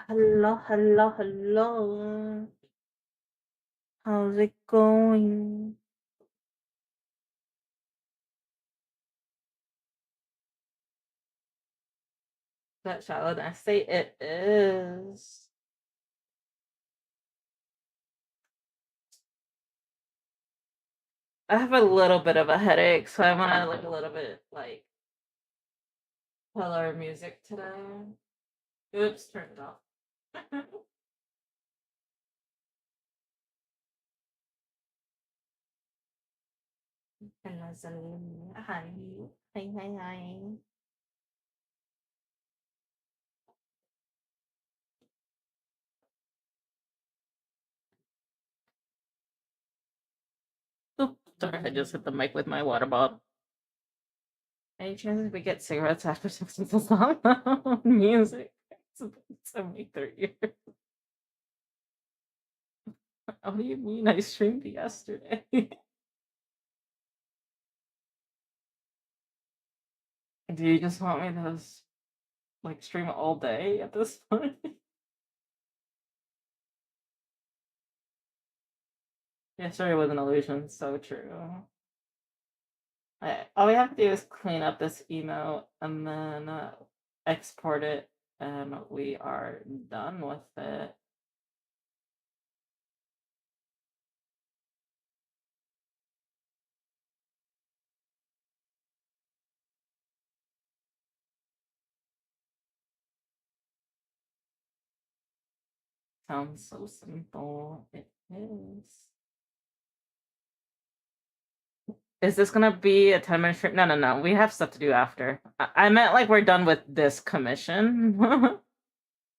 Hello, hello, hello. How's it going? That shallow than I say it is. I have a little bit of a headache, so I want to like a little bit like color music today. Oops, turned it off. Hello, Celine. Hi. Hi, hi, hi. Oop, sorry, I just hit the mic with my water bottle. Any chance we get cigarettes after 6 months on music? It's been 73 years. What do you mean? I streamed yesterday. Do you just want me to like stream all day at this point? Yesterday was an illusion. So true. All we have to do is clean up this email and then export it, and we are done with it. Sounds so simple. It is. Is this gonna be a 10-minute stream? No, no, no. We have stuff to do after. I meant like we're done with this commission.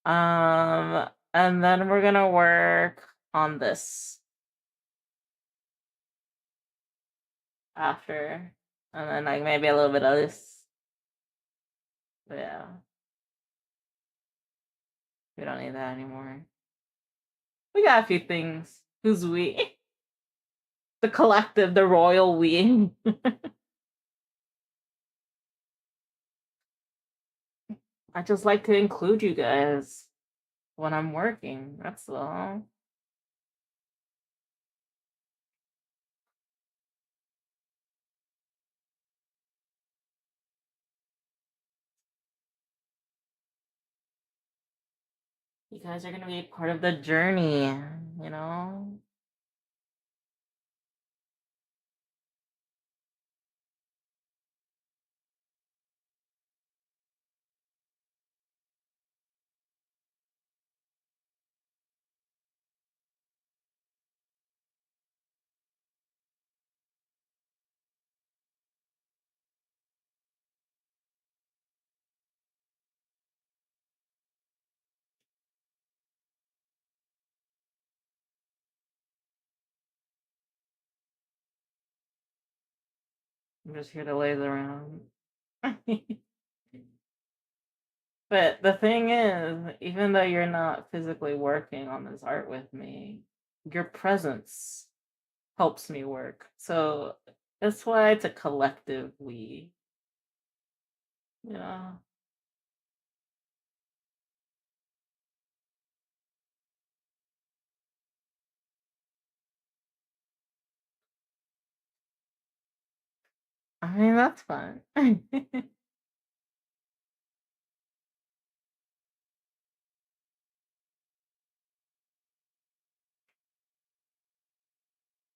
And then we're gonna work on this after. And then like maybe a little bit of this. But yeah. We don't need that anymore. We got a few things. Who's we? The collective, the royal we. I just like to include you guys when I'm working. That's all. You guys are gonna be part of the journey, you know? I'm just here to laze around. But the thing is, even though you're not physically working on this art with me, your presence helps me work. So that's why it's a collective we, you know? I mean, that's fun.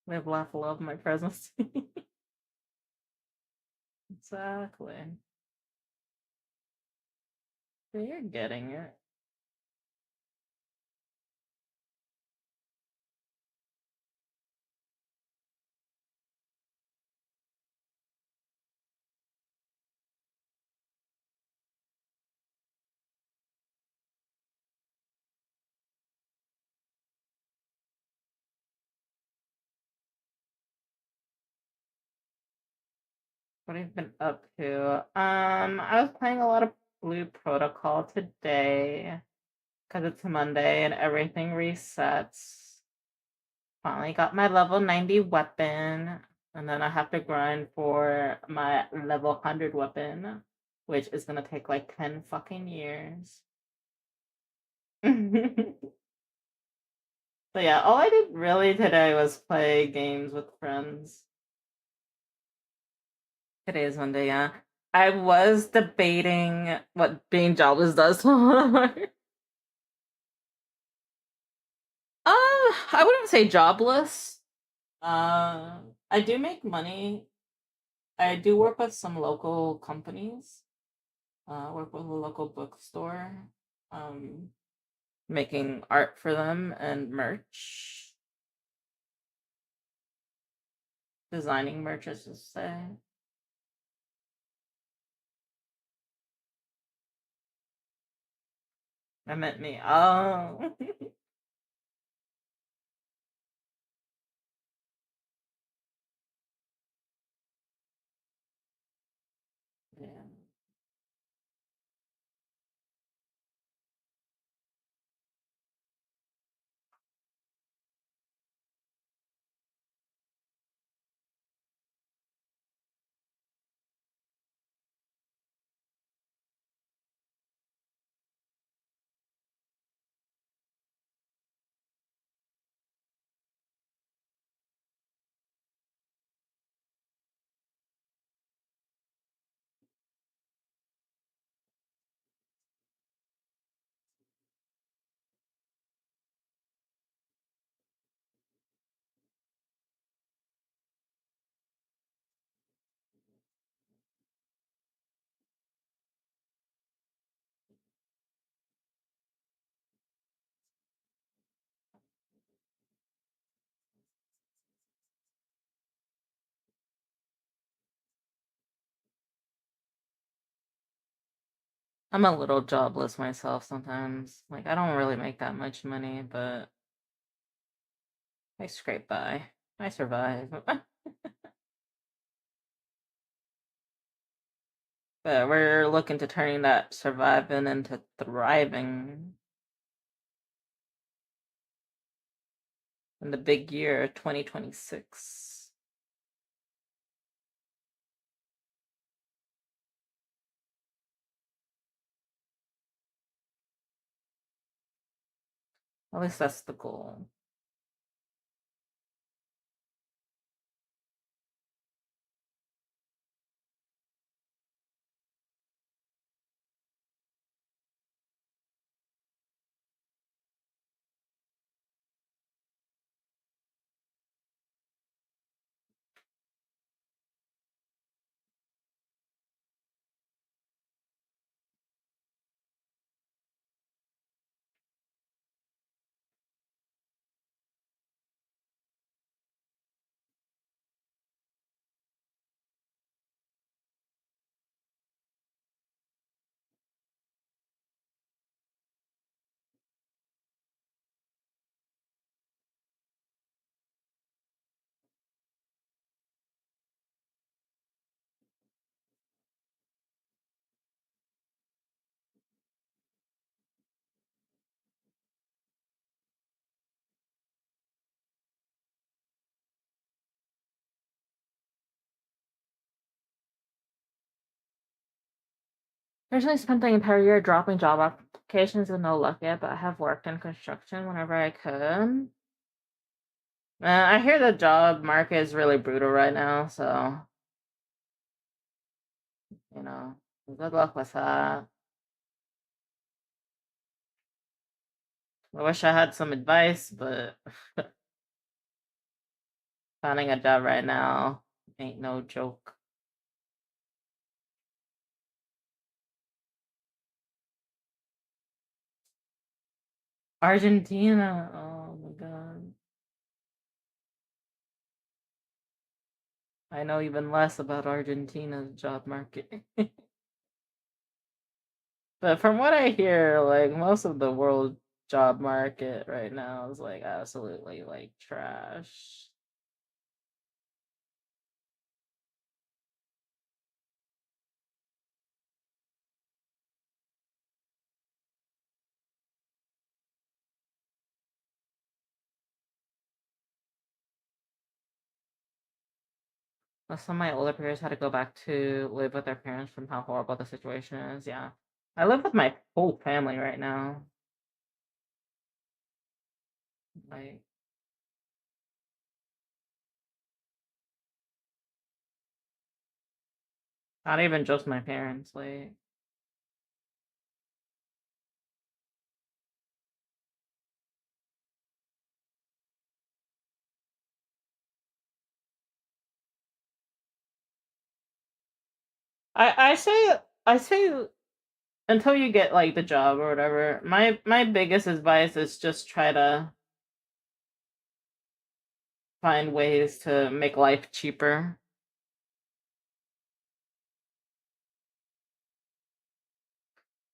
Live, laugh, love my presence. Exactly. You're getting it. What have you been up to? I was playing a lot of Blue Protocol today because it's Monday and everything resets. Finally got my level 90 weapon, and then I have to grind for my level 100 weapon, which is gonna take like 10 fucking years. But yeah, all I did really today was play games with friends. Today is Monday, yeah. I was debating what being jobless does. I wouldn't say jobless. I do make money. I do work with some local companies. Work with a local bookstore. Um, Making art for them and merch, designing merch, I should say. I meant me. Oh, yeah. I'm a little jobless myself sometimes. Like, I don't really make that much money, but I scrape by. I survive. But we're looking to turning that surviving into thriving in the big year 2026. At least that's the goal. Originally spent the entire year dropping job applications with no luck yet, but I have worked in construction whenever I could. I hear the job market is really brutal right now, so you know, good luck with that. I wish I had some advice, but finding a job right now ain't no joke. Argentina, oh my god. I know even less about Argentina's job market. But from what I hear, like most of the world job market right now is like absolutely like trash. Some of my older peers had to go back to live with their parents from how horrible the situation is. Yeah. I live with my whole family right now. Like, not even just my parents. Like, I say until you get like the job or whatever. My biggest advice is just try to find ways to make life cheaper.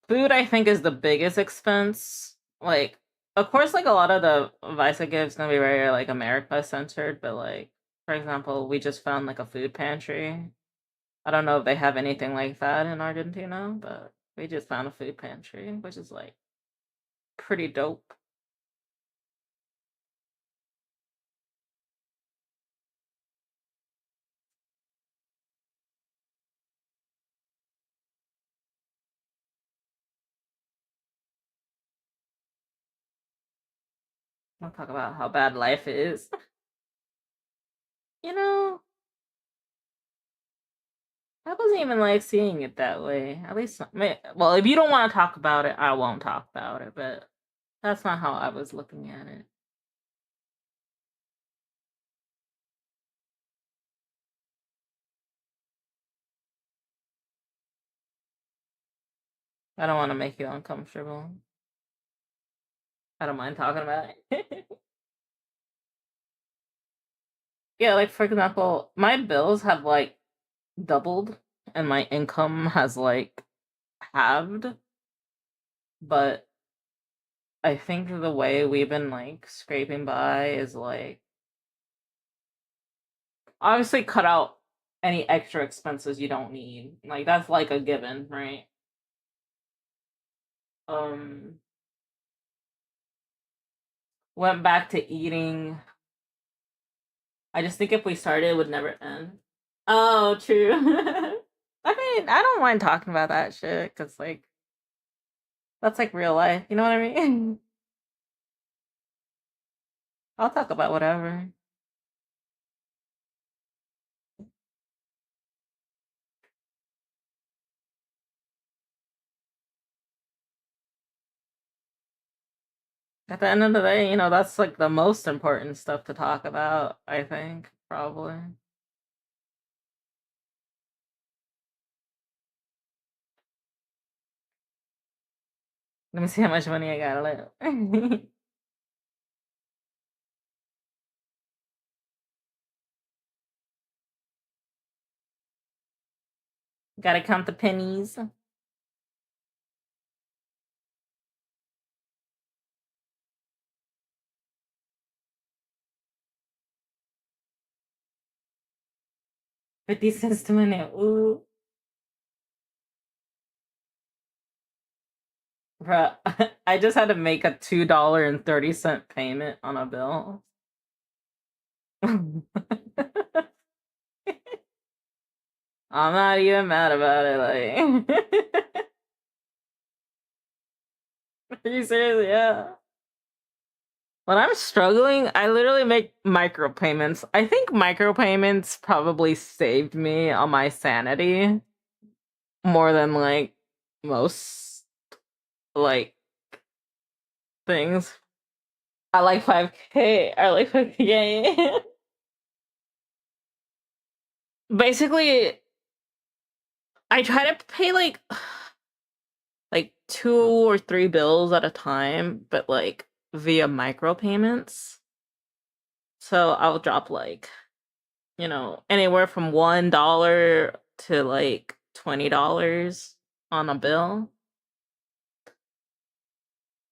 Food, I think, is the biggest expense. Like, of course, like a lot of the advice I give is gonna be very like America centered, but like, for example, we just found like a food pantry. I don't know if they have anything like that in Argentina, but we just found a food pantry, which is like pretty dope. I'll talk about how bad life is. You know, I wasn't even like seeing it that way. At least, well, if you don't want to talk about it, I won't talk about it. But that's not how I was looking at it. I don't want to make you uncomfortable. I don't mind talking about it. Yeah, like for example, my bills have like doubled and my income has like halved, but I think the way we've been like scraping by is like obviously cut out any extra expenses you don't need. Like that's like a given, right? Um Went back to eating. I just think if we started it would never end. Oh, true. I mean, I don't mind talking about that shit cuz like that's like real life, you know what I mean? I'll talk about whatever. At the end of the day, that's like the most important stuff to talk about, I think, probably. Let me see how much money I got left. Gotta count the pennies. 50 cents to minute. Ooh. Bruh, I just had to make a $2.30 payment on a bill. I'm not even mad about it. Like, are you serious? Yeah. When I'm struggling, I literally make micropayments. I think micropayments probably saved me on my sanity more than like most like things. I like 5K. I like 5K. Basically, I try to pay like two or three bills at a time, but like via micropayments. So I'll drop like, anywhere from $1 to like $20 on a bill.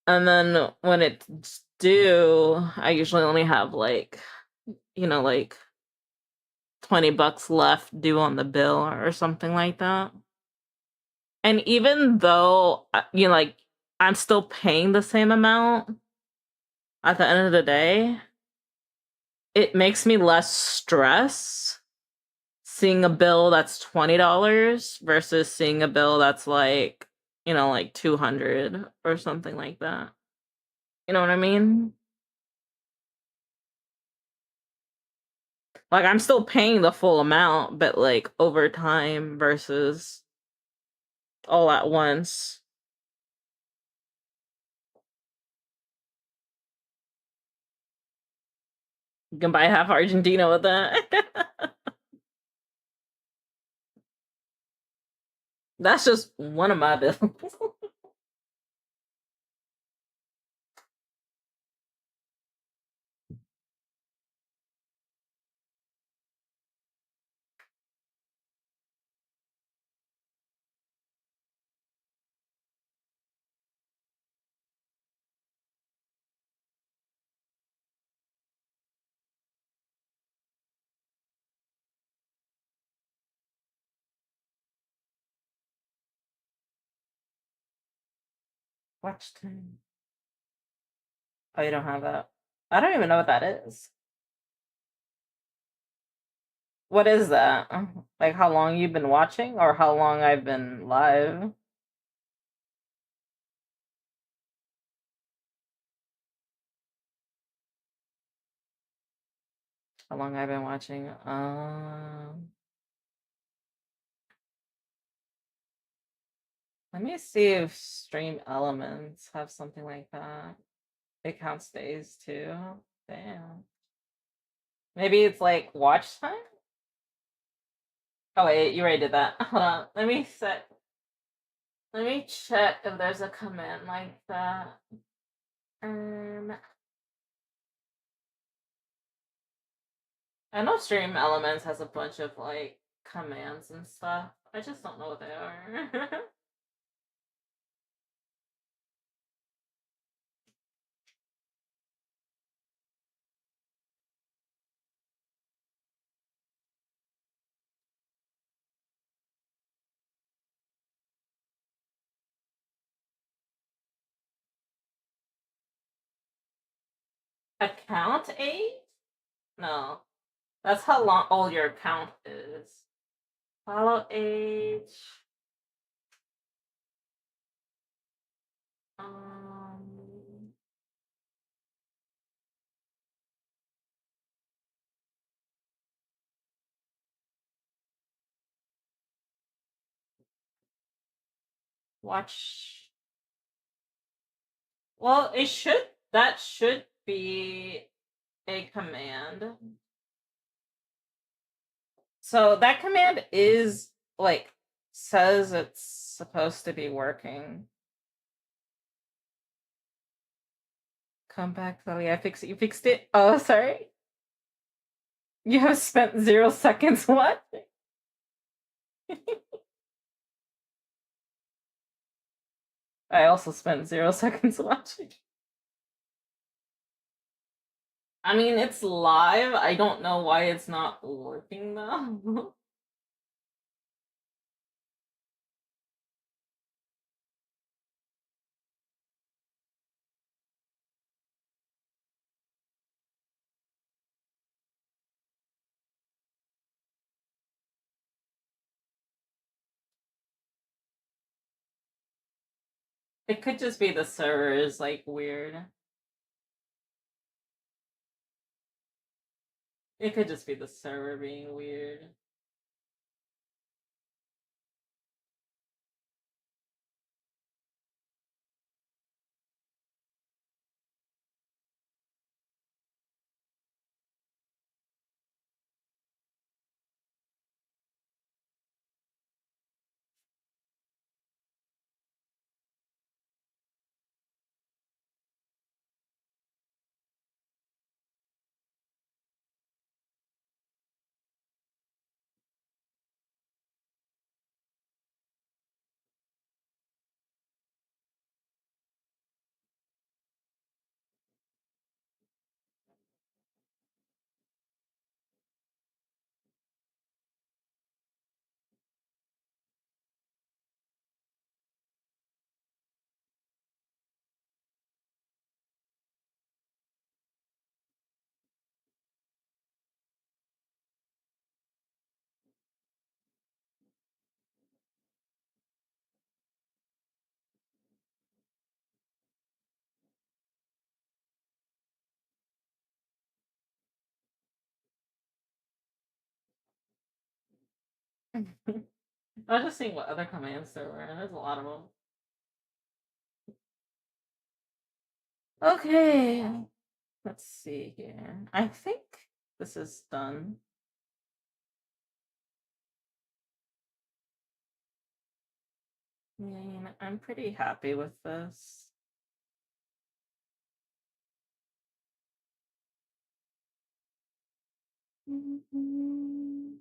And then when it's due, I usually only have like 20 bucks left due on the bill or something like that. And even though like I'm still paying the same amount at the end of the day, it makes me less stress seeing a bill that's $20 versus seeing a bill that's like 200 or something like that. You know what I mean? Like I'm still paying the full amount, but like over time versus all at once. You can buy half Argentina with that. That's just one of my bills. Watch time. Oh, you don't have that. I don't even know what that is. What is that? Like how long you've been watching or how long I've been live? How long I've been watching? Let me see if Stream Elements have something like that. It counts days too. Damn. Maybe it's like watch time? Oh wait, you already did that. Hold on. Let me check if there's a command like that. Um I know Stream Elements has a bunch of like commands and stuff. I just don't know what they are. Account age? No. That's how long old your account is. Follow age. Um watch. Well, it should that should be a command. So that command is like says it's supposed to be working. Come back, Lily. I fixed it. You fixed it. Oh, sorry. You have spent 0 seconds. What? I also spent 0 seconds watching. I mean, it's live. I don't know why it's not working though. It could just be the server is like weird. It could just be the server being weird. I was just seeing what other commands there were, and there's a lot of them. Okay, let's see here. I think this is done. I mean, I'm pretty happy with this. Mhm.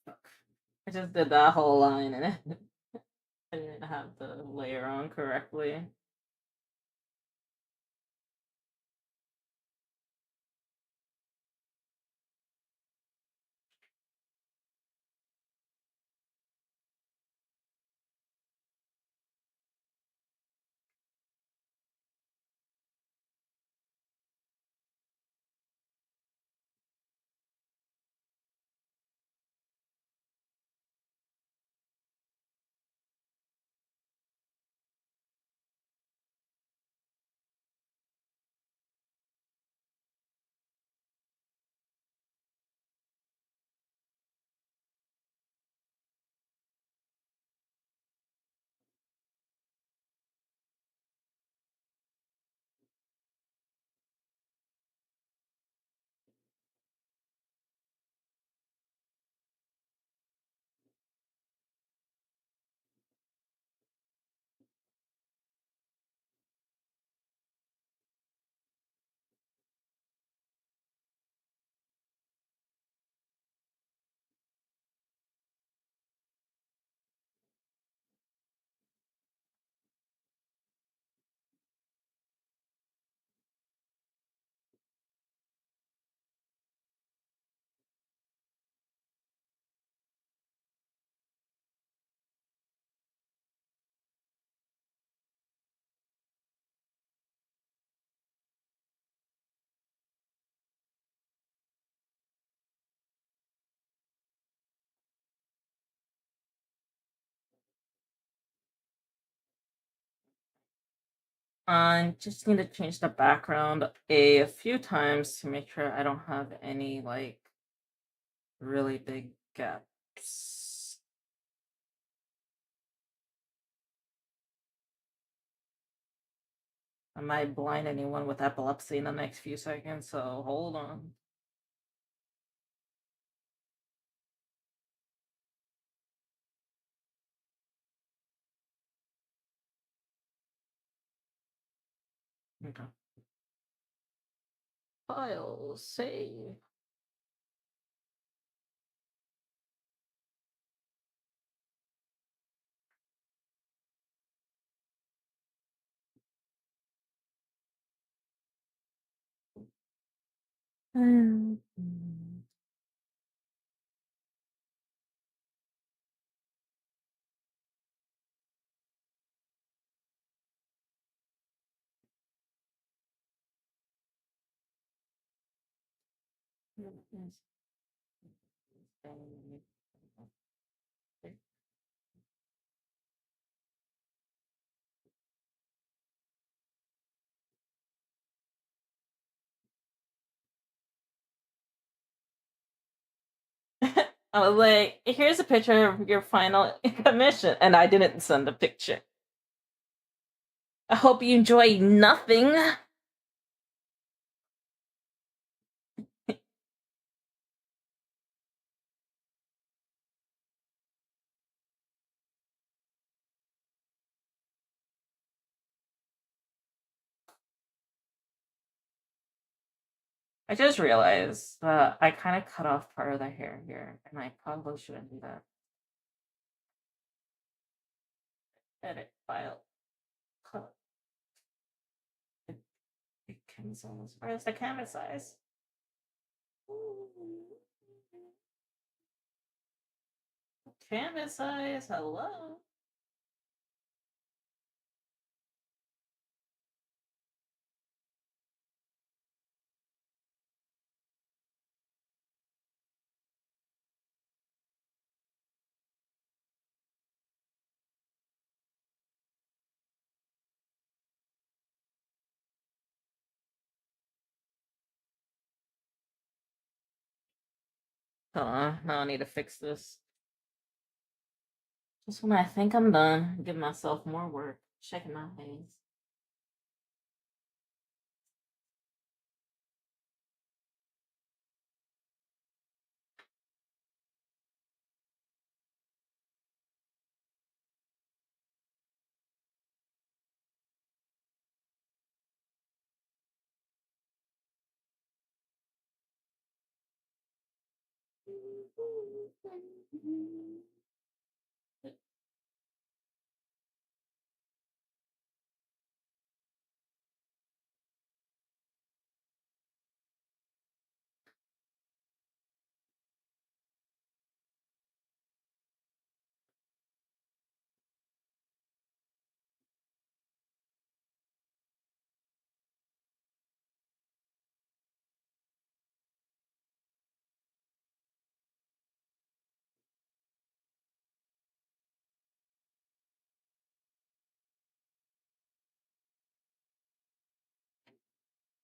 Fuck. I just did that whole line and I didn't have the layer on correctly. I just need to change the background a few times to make sure I don't have any like really big gaps. I might blind anyone with epilepsy in the next few seconds, so hold on. Okay. File save. Mm. I was like, here's a picture of your final commission, and I didn't send a picture. I hope you enjoy nothing. I just realized that I kind of cut off part of the hair here, and I probably shouldn't do that. Edit file. It comes almost. Where's the canvas size? Canvas size, hello. Hold on, now I need to fix this. Just when I think I'm done, give myself more work. Checking my things.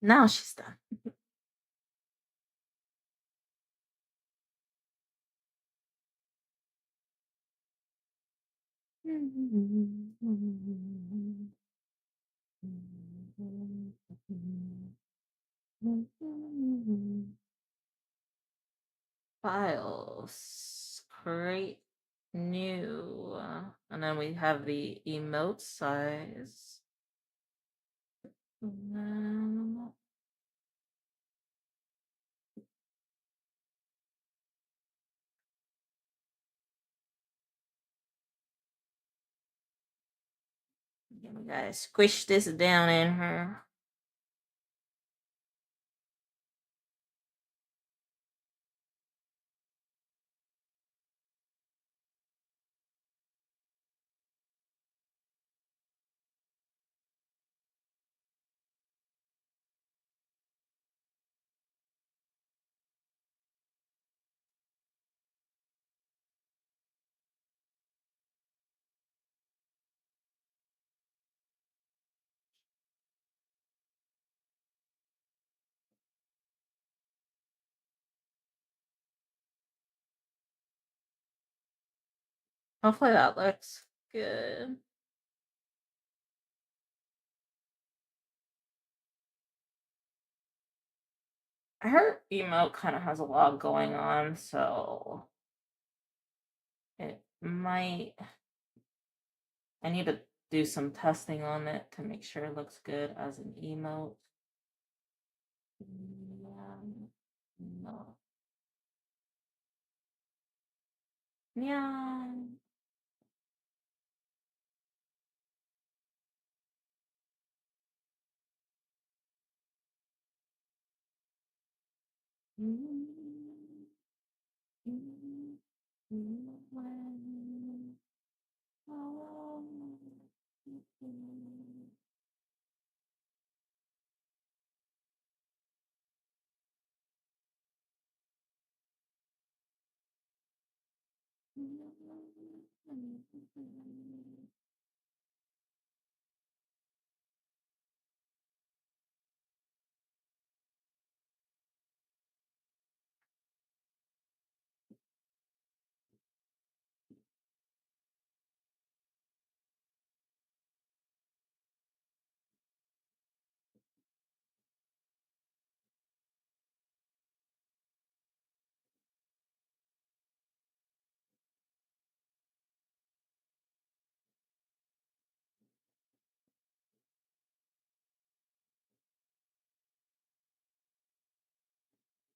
Now she's done. Files, create new, and then we have the emote size. We gotta squish this down in her. Hopefully that looks good. Her emote kind of has a lot going on, so it might. I need to do some testing on it to make sure it looks good as an emote. Yeah. No. Yeah.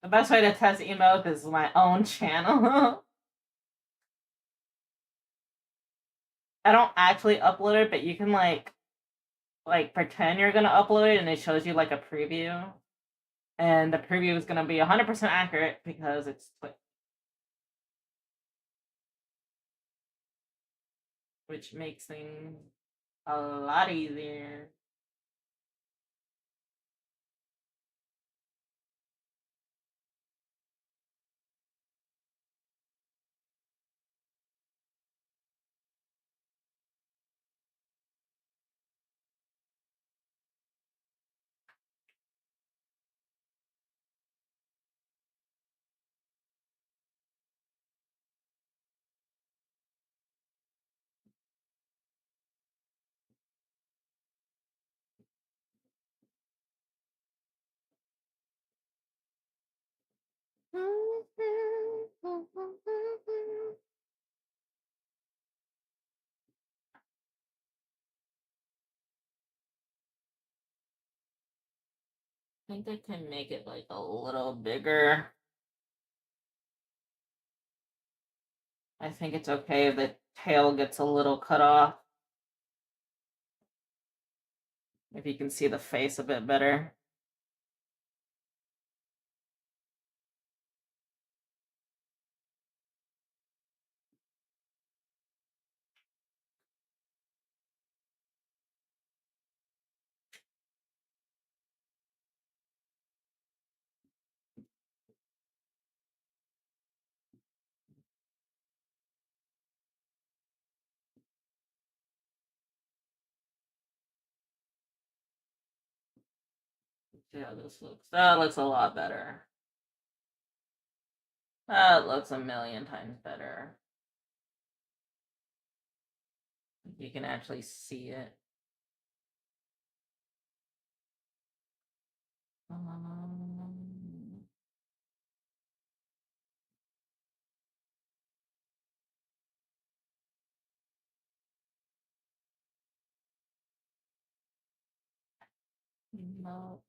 The best way to test emote is my own channel. I don't actually upload it, but you can like pretend you're gonna upload it, and it shows you like a preview, and the preview is gonna be 100% accurate because it's Twitch, which makes things a lot easier. I think I can make it like a little bigger. I think it's okay if the tail gets a little cut off. If you can see the face a bit better. See how this looks. That looks a lot better. That looks a million times better. You can actually see it. No.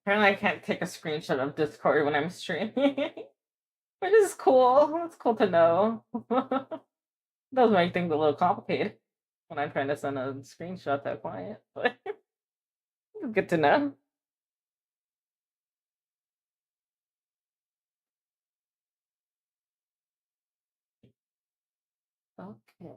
Apparently, I can't take a screenshot of Discord when I'm streaming, which is cool. It's cool to know. Does make things a little complicated when I'm trying to send a screenshot to a client, but it's good to know. Okay.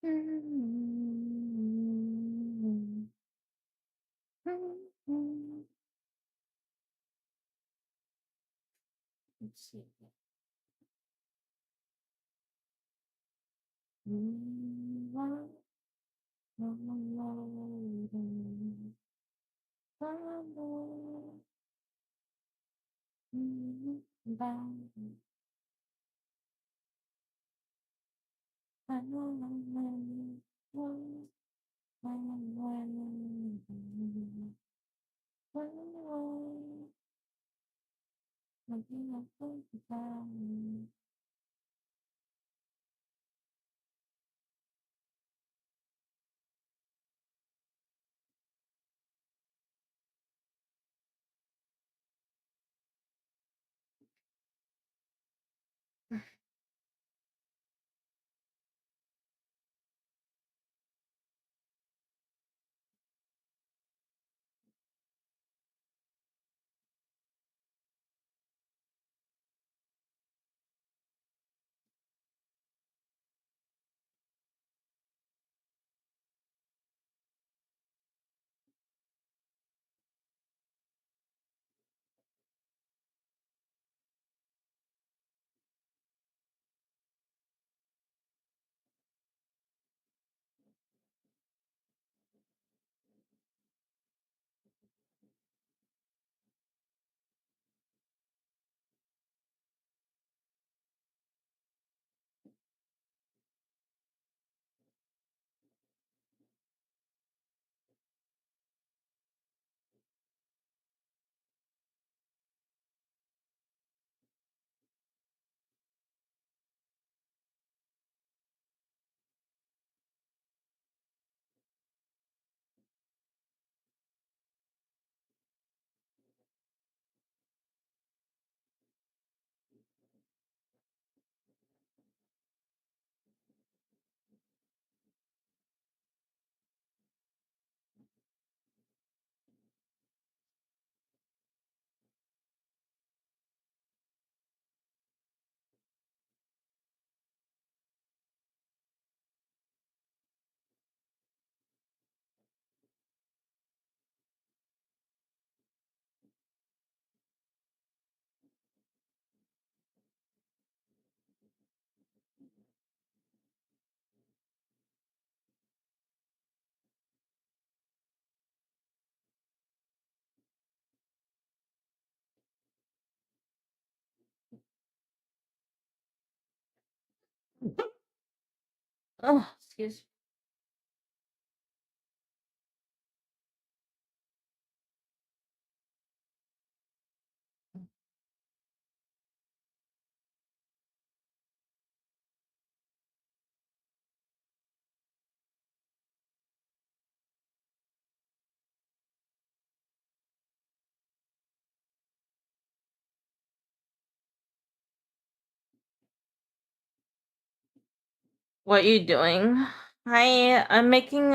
Let's see. Oh, excuse me. What you doing? I'm making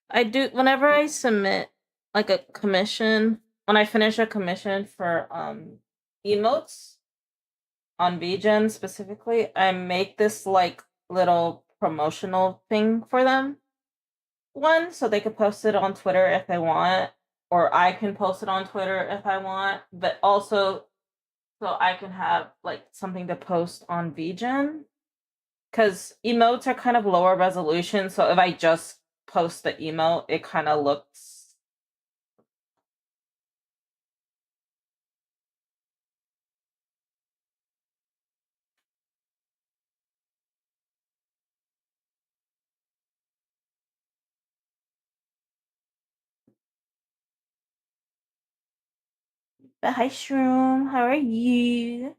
I do whenever I submit like a commission, when I finish a commission for emotes on VGen specifically, I make this like little promotional thing for them. One, so they could post it on Twitter if they want, or I can post it on Twitter if I want, but also so I can have like something to post on VGen. Because emotes are kind of lower resolution, so if I just post the emote, it kind of looks. But hi, Shroom, how are you?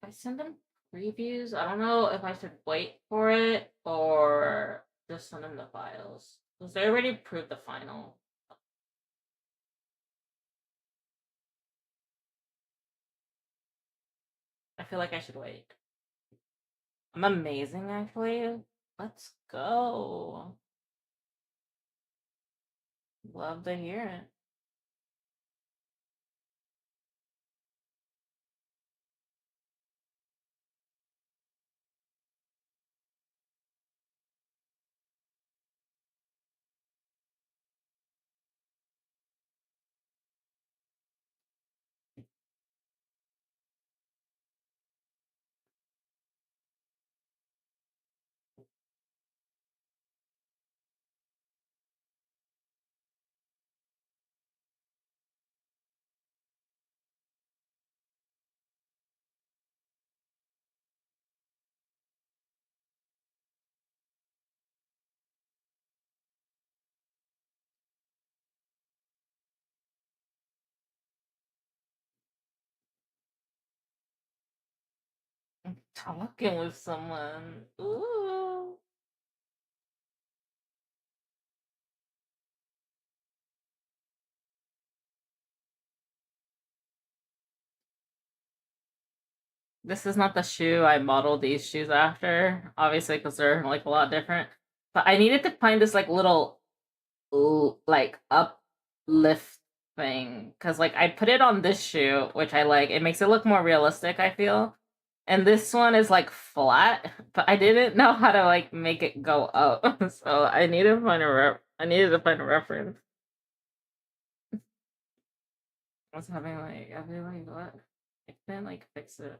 I send them previews. I don't know if I should wait for it or just send them the files. Because they already proved the final. I feel like I should wait. I'm amazing, actually. Let's go. Love to hear it. I'm talking with someone. Ooh. This is not the shoe I modeled these shoes after, obviously, because they're like a lot different. But I needed to find this like little like uplift thing because like I put it on this shoe, which I like. It makes it look more realistic, I feel. And this one is like flat, but I didn't know how to like make it go up. So I needed to find a reference. I was having like I feel like what? I couldn't like fix it.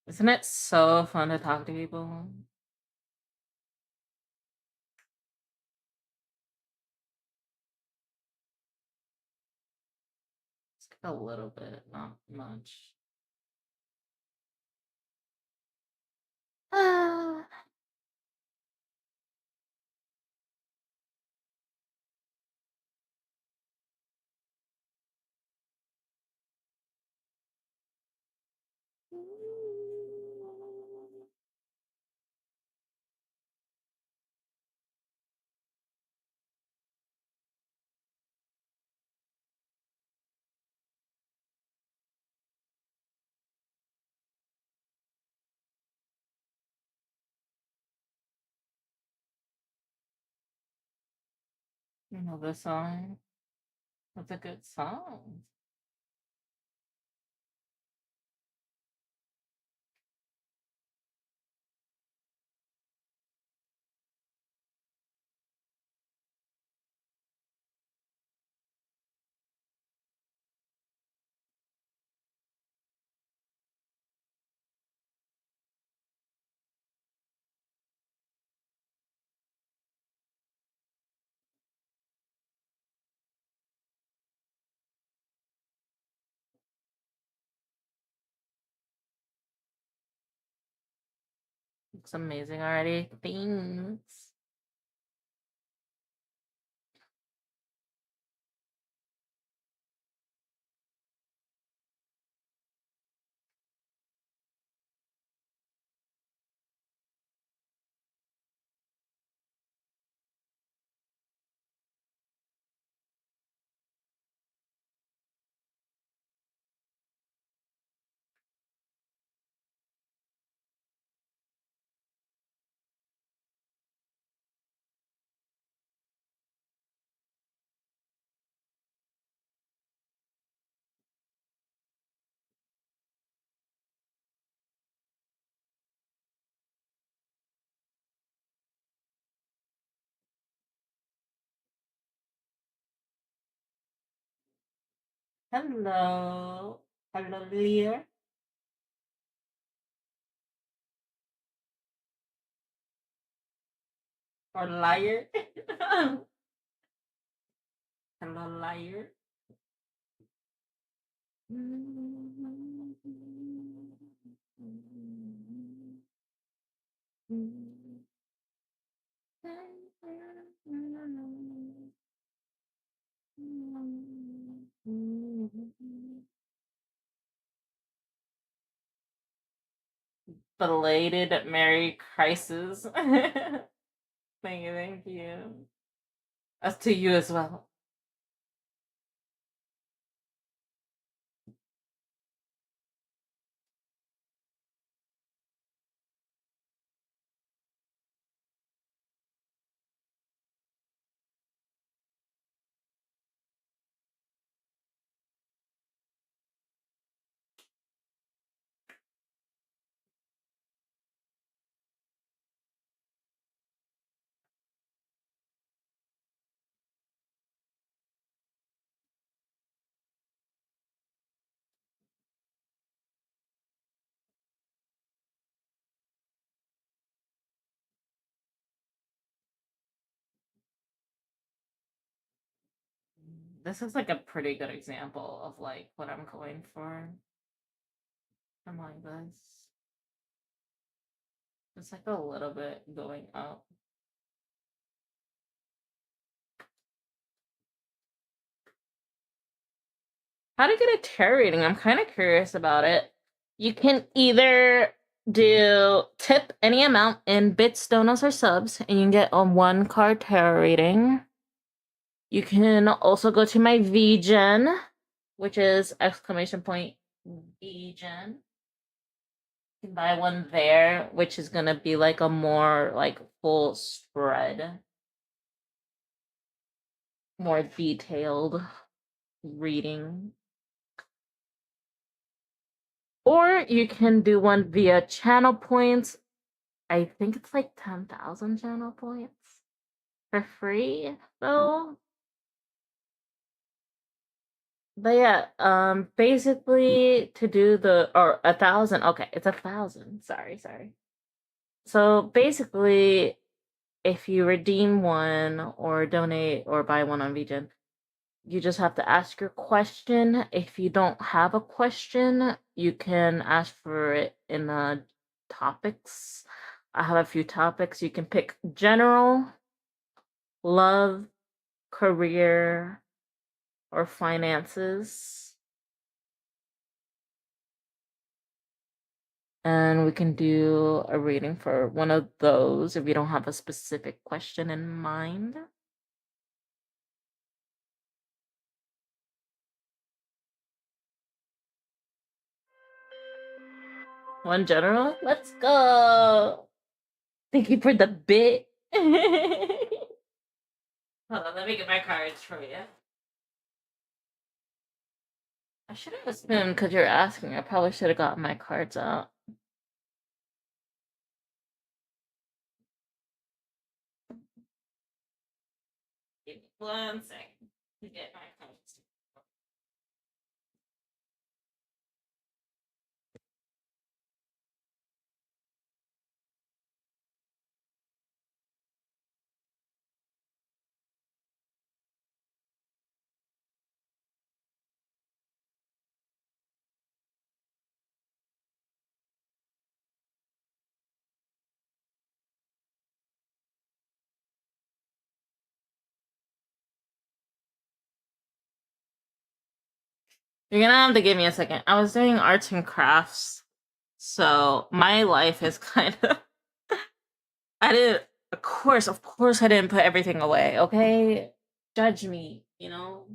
Isn't it so fun to talk to people? It's a little bit, not much. You know this song? That's a good song. Looks amazing already. Thanks. Hello. Hello, Lear. Or liar. Hello, liar. belated Merry Crisis. Thank you, thank you. As to you as well. This is like a pretty good example of like what I'm going for. I'm like this. It's like a little bit going up. How to get a tarot reading? I'm kind of curious about it. You can either do tip any amount in bits, donuts, or subs, and you can get a 1 card tarot reading. You can also go to my VGen, which is exclamation point VGen. You can buy one there, which is gonna be like a more like full spread, more detailed reading. Or you can do one via channel points. I think it's like 10,000 channel points for free, though. But yeah, basically to do the or 1,000. Okay, it's 1,000. Sorry. So basically, if you redeem one or donate or buy one on VGen, you just have to ask your question. If you don't have a question, you can ask for it in the topics. I have a few topics. You can pick general, love, career, or finances. And we can do a reading for one of those if you don't have a specific question in mind. One general? Let's go! Thank you for the bit. Hold on, let me get my cards for you. I should have assumed because you're asking. I probably should have gotten my cards out. Give me 1 second to get my cards. You're gonna have to give me a second. I was doing arts and crafts, so my life is kind of. I didn't. Of course, I didn't put everything away. Okay, judge me. You know.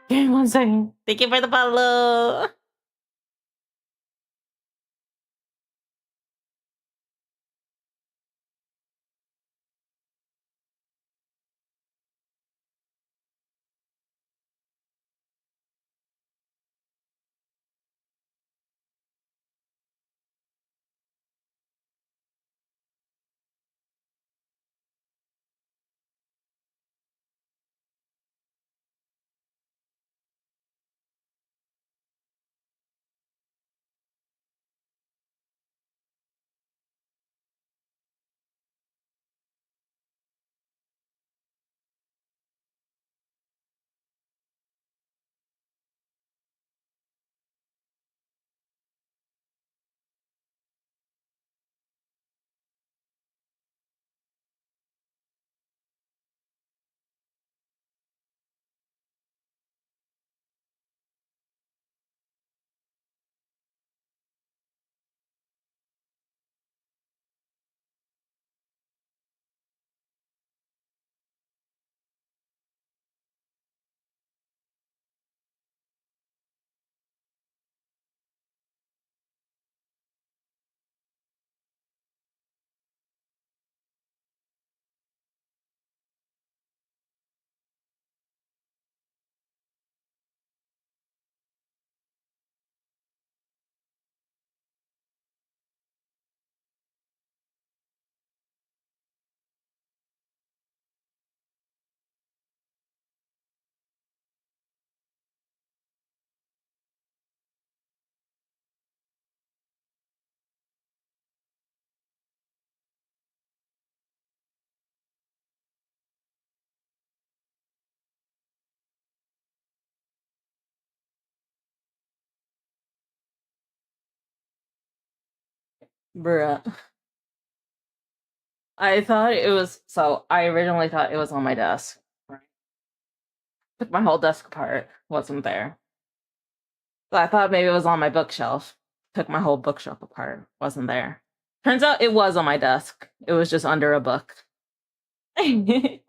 Give me 1 second. Thank you for the follow. Bruh. I originally thought it was on my desk. Right. Took my whole desk apart, wasn't there. So I thought maybe it was on my bookshelf. Took my whole bookshelf apart, wasn't there. Turns out it was on my desk. It was just under a book. Gonna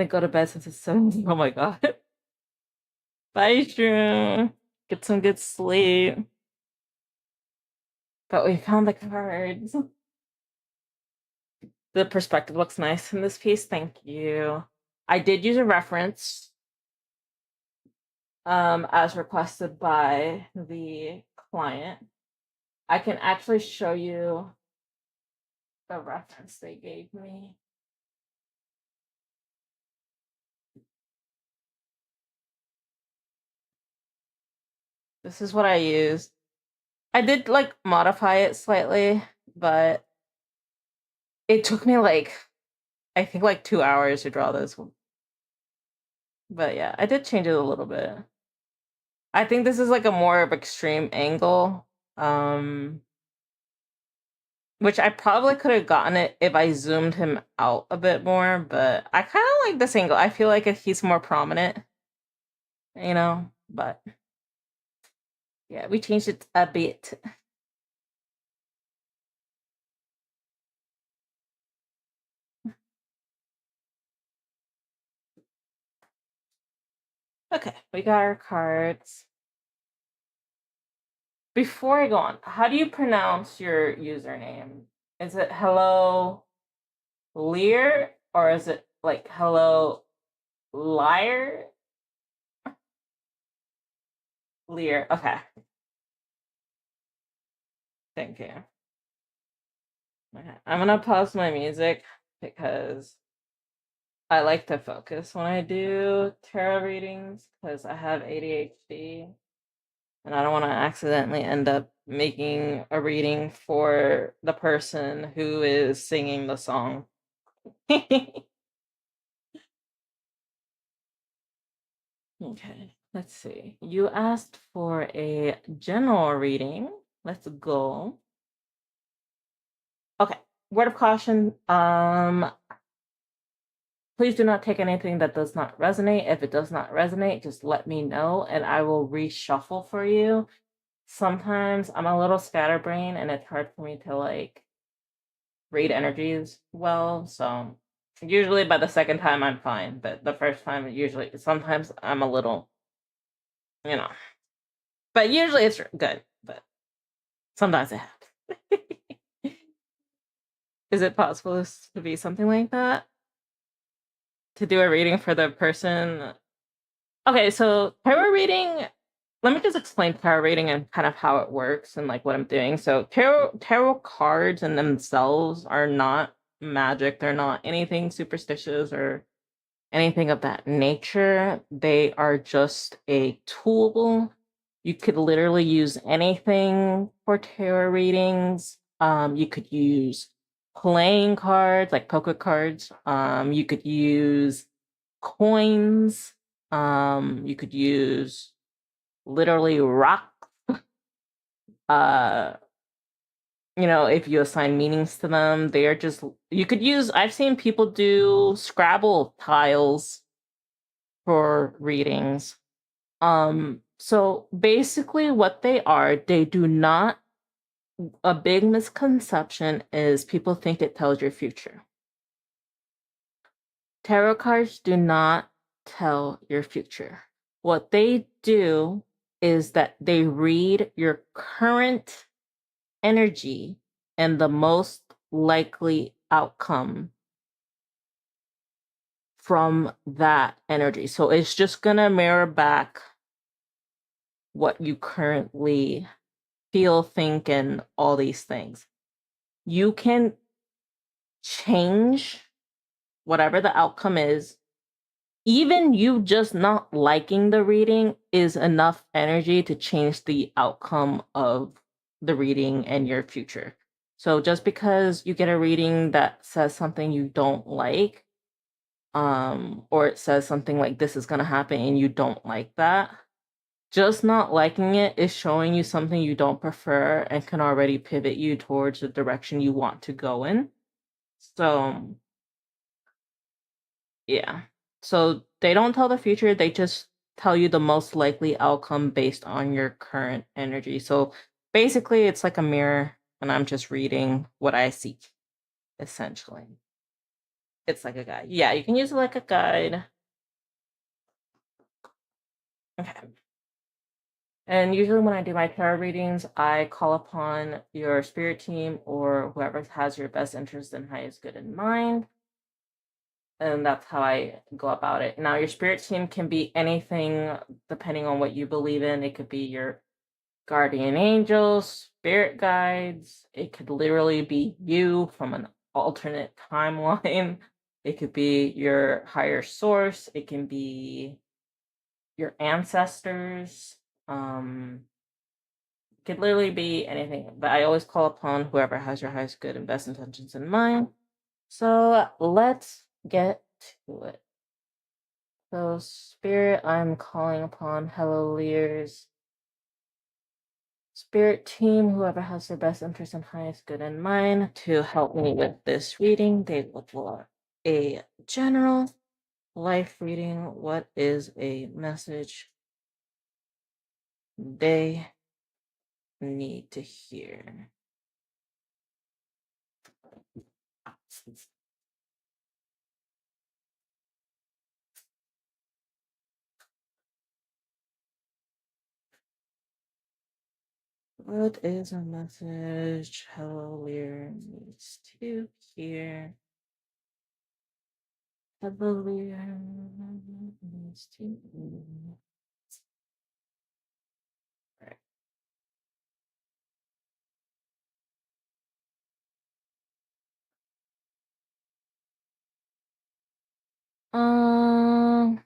go to bed since it's 7. Oh my god. Bye, Shrew. Get some good sleep. But we found the cards. The perspective looks nice in this piece. Thank you. I did use a reference as requested by the client. I can actually show you the reference they gave me. This is what I used. I did like modify it slightly, but it took me like I think like 2 hours to draw this one. But yeah, I did change it a little bit. I think this is like a more of extreme angle. Which I probably could have gotten it if I zoomed him out a bit more, but I kind of like this angle. I feel like if he's more prominent, but yeah, we changed it a bit. Okay, we got our cards. Before I go on, how do you pronounce your username? Is it hello Lear or is it like hello liar? Lear. Okay. Thank you. Okay. I'm gonna pause my music because I like to focus when I do tarot readings because I have ADHD and I don't want to accidentally end up making a reading for the person who is singing the song. Okay, let's see. You asked for a general reading. Let's go. Okay, word of caution. Please do not take anything that does not resonate. If it does not resonate, just let me know and I will reshuffle for you. Sometimes I'm a little scatterbrained and it's hard for me to like read energies well. So usually by the second time I'm fine, but the first time sometimes I'm a little, you know. But usually it's good, but sometimes it happens. Is it possible to be something like that? To do a reading for the person? Okay, so tarot reading, let me just explain tarot reading and kind of how it works and like what I'm doing. So tarot cards in themselves are not magic. They're not anything superstitious or anything of that nature. They are just a tool. You could literally use anything for tarot readings. You could use playing cards like poker cards. You could use coins. You could use literally rock. If you assign meanings to them, they are just you could use I've seen people do Scrabble tiles for readings. So basically what they do not a big misconception is people think it tells your future. Tarot cards do not tell your future. What they do is that they read your current energy and the most likely outcome from that energy. So it's just going to mirror back what you currently feel, think, and all these things. You can change whatever the outcome is. Even you just not liking the reading is enough energy to change the outcome of the reading and your future. So just because you get a reading that says something you don't like, or it says something like this is going to happen and you don't like that, Just not liking it is showing you something you don't prefer and can already pivot you towards the direction you want to go in. So, yeah. So they don't tell the future, they just tell you the most likely outcome based on your current energy. So basically, it's like a mirror, and I'm just reading what I see, essentially. It's like a guide. Yeah, you can use it like a guide. Okay. And usually when I do my tarot readings, I call upon your spirit team or whoever has your best interest and highest good in mind. And that's how I go about it. Now, your spirit team can be anything depending on what you believe in. It could be your guardian angels, spirit guides. It could literally be you from an alternate timeline. It could be your higher source. It can be your ancestors. Could literally be anything, but I always call upon whoever has your highest good and best intentions in mind. So let's get to it. So, Spirit, I'm calling upon Hello Lear's spirit team, whoever has their best interest and highest good in mind, to help me with this reading. They look for a general life reading. What is a message they need to hear? What is a message Hello Lear needs to hear? Hello Lear needs to hear. Right. Um.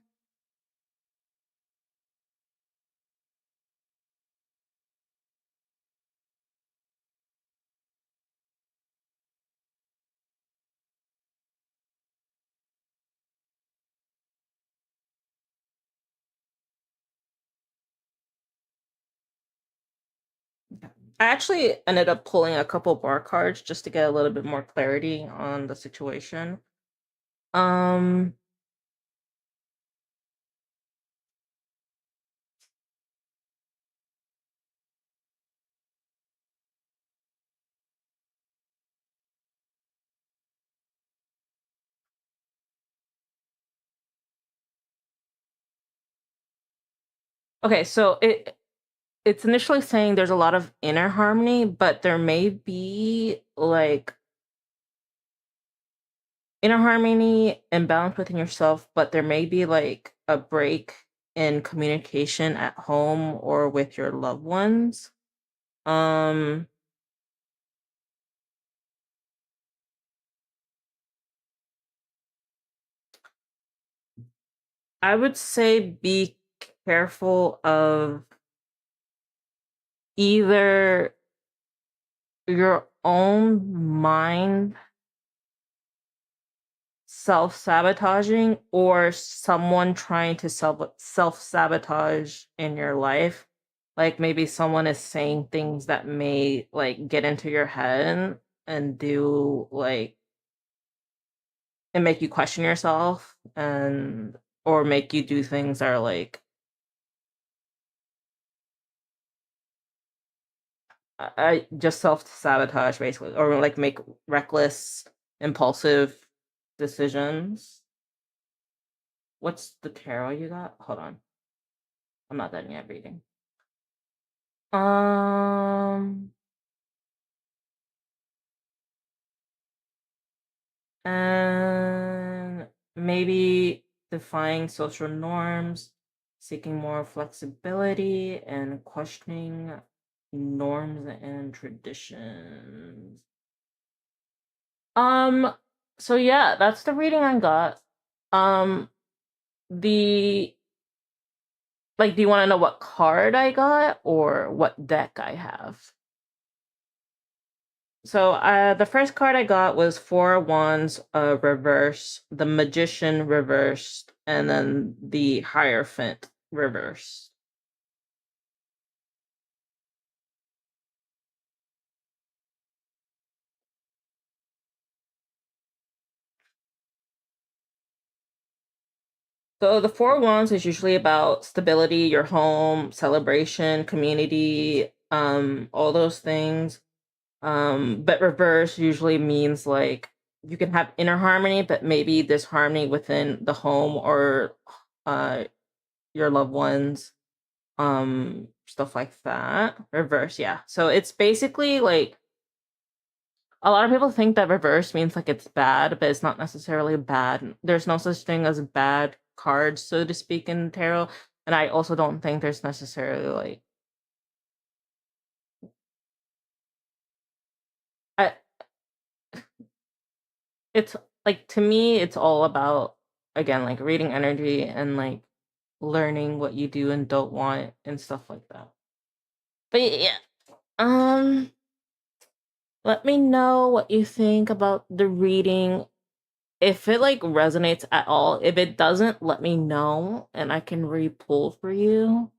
I actually ended up pulling a couple bar cards just to get a little bit more clarity on the situation. Um. Okay, so it's initially saying there's a lot of inner harmony, but there may be like inner harmony and balance within yourself, but there may be like a break in communication at home or with your loved ones. Um, I would say be careful of either your own mind self-sabotaging or someone trying to self-sabotage in your life. Like maybe someone is saying things that may like get into your head and do like and make you question yourself and or make you do things that are like I just self-sabotage basically or like make reckless impulsive decisions. What's the tarot you got? Hold on. I'm not done yet reading. Um, and maybe defying social norms, seeking more flexibility, and questioning norms and traditions. Um, so yeah, that's the reading I got. Um, the like, do you want to know what card I got or what deck I have? So the first card I got was Four of Wands reverse, the Magician reversed, and then the Hierophant reversed. So the Four of Wands is usually about stability, your home, celebration, community, all those things. But reverse usually means like you can have inner harmony, but maybe disharmony within the home or uh your loved ones, stuff like that. Reverse, yeah. So it's basically like a lot of people think that reverse means like it's bad, but it's not necessarily bad. There's no such thing as bad cards, so to speak, in tarot. And I also don't think there's necessarily like I it's like to me it's all about again like reading energy and like learning what you do and don't want and stuff like that. But yeah, um let me know what you think about the reading. If it like resonates at all, if it doesn't, let me know and I can re-pull for you.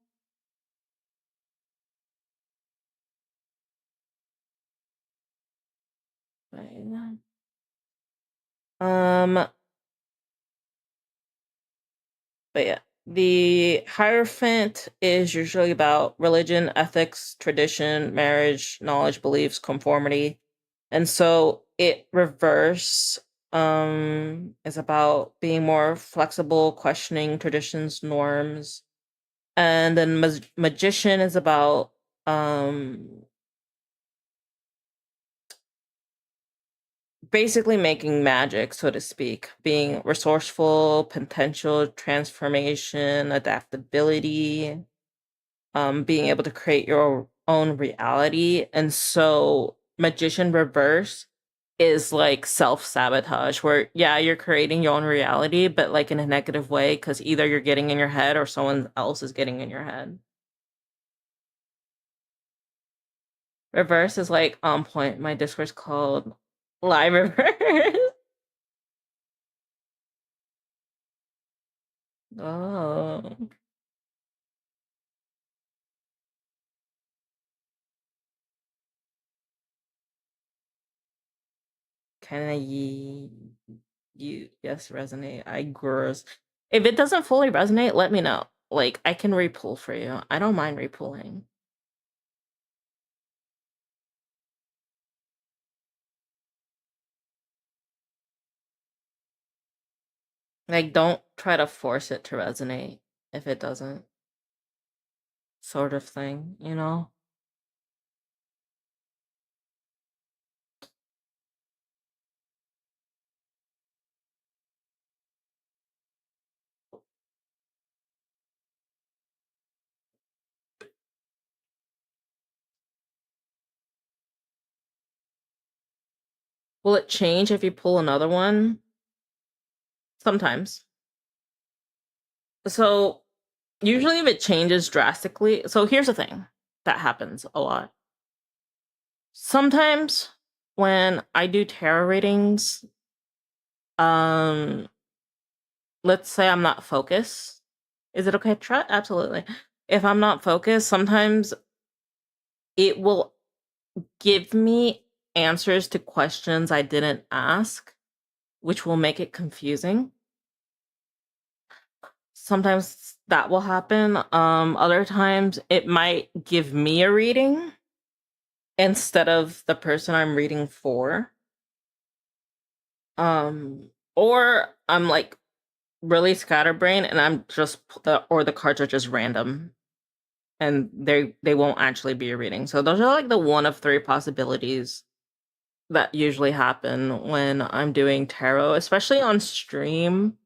Right. Um, but yeah, the Hierophant is usually about religion, ethics, tradition, marriage, knowledge, beliefs, conformity. And so it reverse is about being more flexible, questioning traditions, norms. And then Magician is about um basically making magic, so to speak, being resourceful, potential transformation, adaptability, being able to create your own reality. And so Magician Reverse is like self-sabotage where yeah, you're creating your own reality, but like in a negative way, because either you're getting in your head or someone else is getting in your head. Reverse is like on point. My Discord's called Live Reverse. Oh. Can I you yes resonate? I gross. If it doesn't fully resonate, let me know. Like I can repull for you. I don't mind repulling. Like don't try to force it to resonate if it doesn't, sort of thing, you know? Will it change if you pull another one? Sometimes. So usually if it changes drastically, so here's the thing that happens a lot. Sometimes when I do tarot readings, um let's say I'm not focused. Is it okay to try? Absolutely. If I'm not focused, sometimes it will give me answers to questions I didn't ask, which will make it confusing. Sometimes that will happen. Other times it might give me a reading instead of the person I'm reading for. Um, or I'm like really scatterbrained and I'm just or the cards are just random and they won't actually be a reading. So those are like the one of three possibilities that usually happen when I'm doing tarot, especially on stream,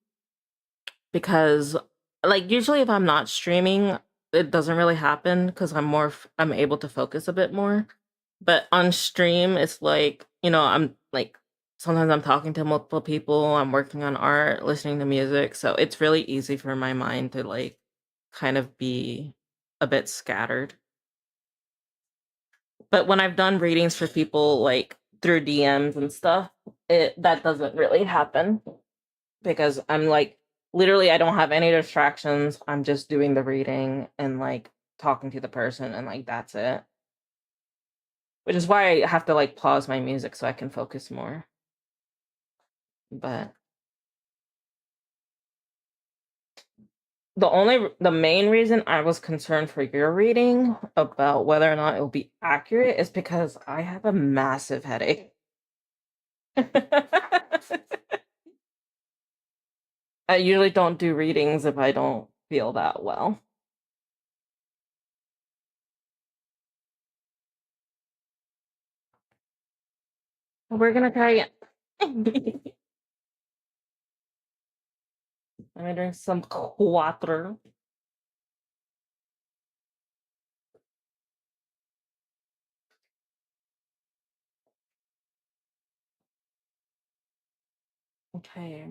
because like usually if I'm not streaming, it doesn't really happen because I'm able to focus a bit more. But on stream, it's like, I'm like sometimes I'm talking to multiple people, I'm working on art, listening to music, so it's really easy for my mind to like kind of be a bit scattered. But when I've done readings for people like through DMs and stuff, it that doesn't really happen because I'm like literally I don't have any distractions. I'm just doing the reading and like talking to the person and like that's it. Which is why I have to like pause my music so I can focus more. But The main reason I was concerned for your reading about whether or not it will be accurate is because I have a massive headache. I usually don't do readings if I don't feel that well. We're gonna try again. Let me drink some water. Okay.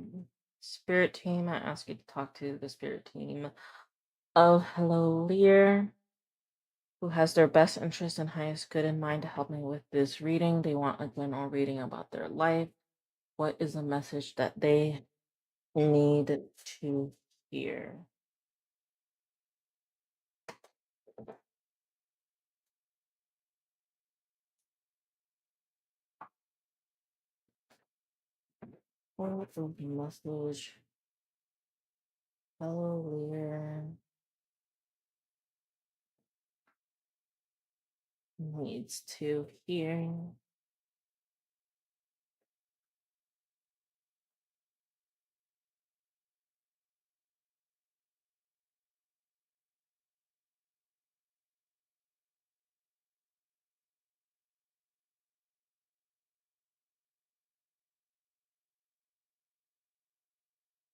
Spirit team, I ask you to talk to the spirit team of Hello Lear, who has their best interest and highest good in mind to help me with this reading. They want a general reading about their life. What is a message that they need to hear? What is the message Hello Lear needs to hear?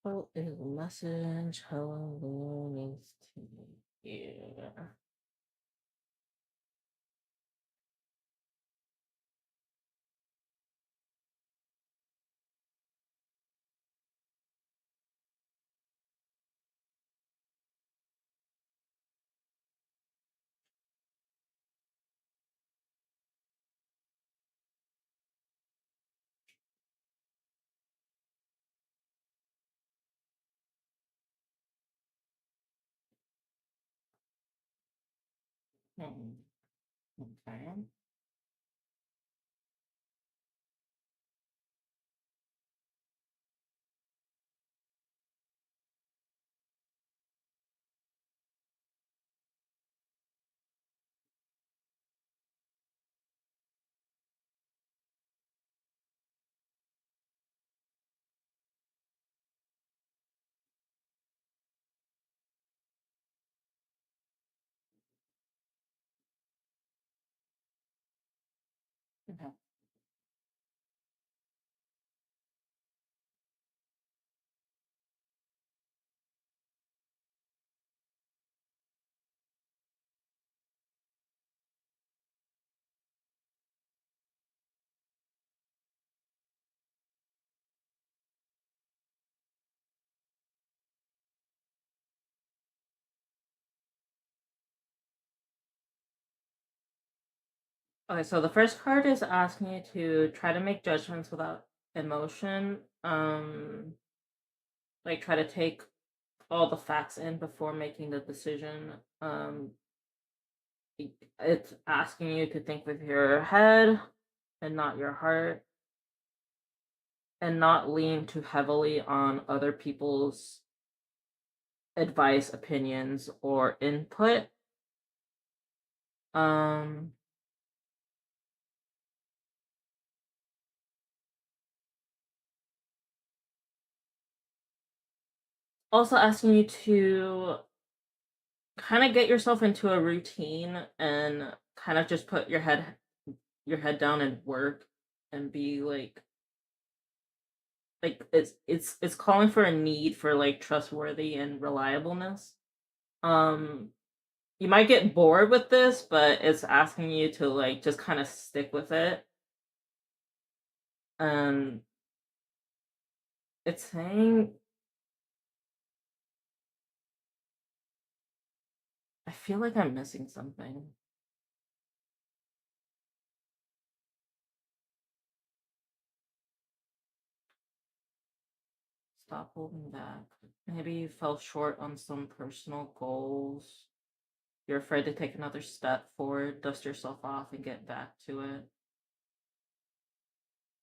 What is the message Hello Lear needs to hear? Hmm. Okay. Okay. Okay, so the first card is asking you to try to make judgments without emotion. Like try to take all the facts in before making the decision. It's asking you to think with your head and not your heart, and not lean too heavily on other people's advice, opinions, or input. Um, Also asking you to kind of get yourself into a routine and kind of just put your head down and work and be like it's calling for a need for like trustworthy and reliableness. Um you might get bored with this, but it's asking you to like just kind of stick with it. And it's saying I feel like I'm missing something. Stop holding back. Maybe you fell short on some personal goals. You're afraid to take another step forward, dust yourself off, and get back to it.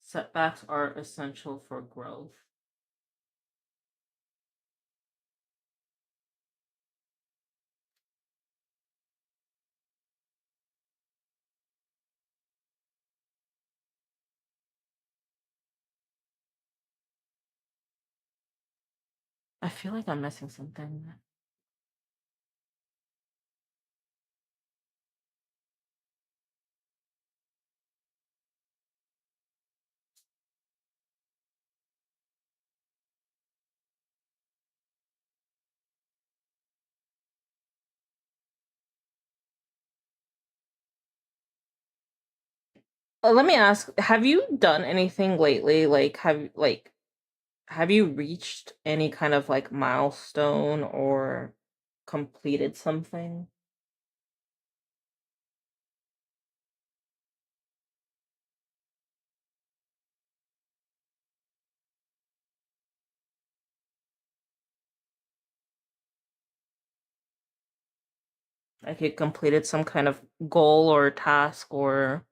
Setbacks are essential for growth. I feel like I'm missing something. Let me ask, have you done anything lately? Have you reached any kind of like milestone or completed something? Like you completed some kind of goal or task or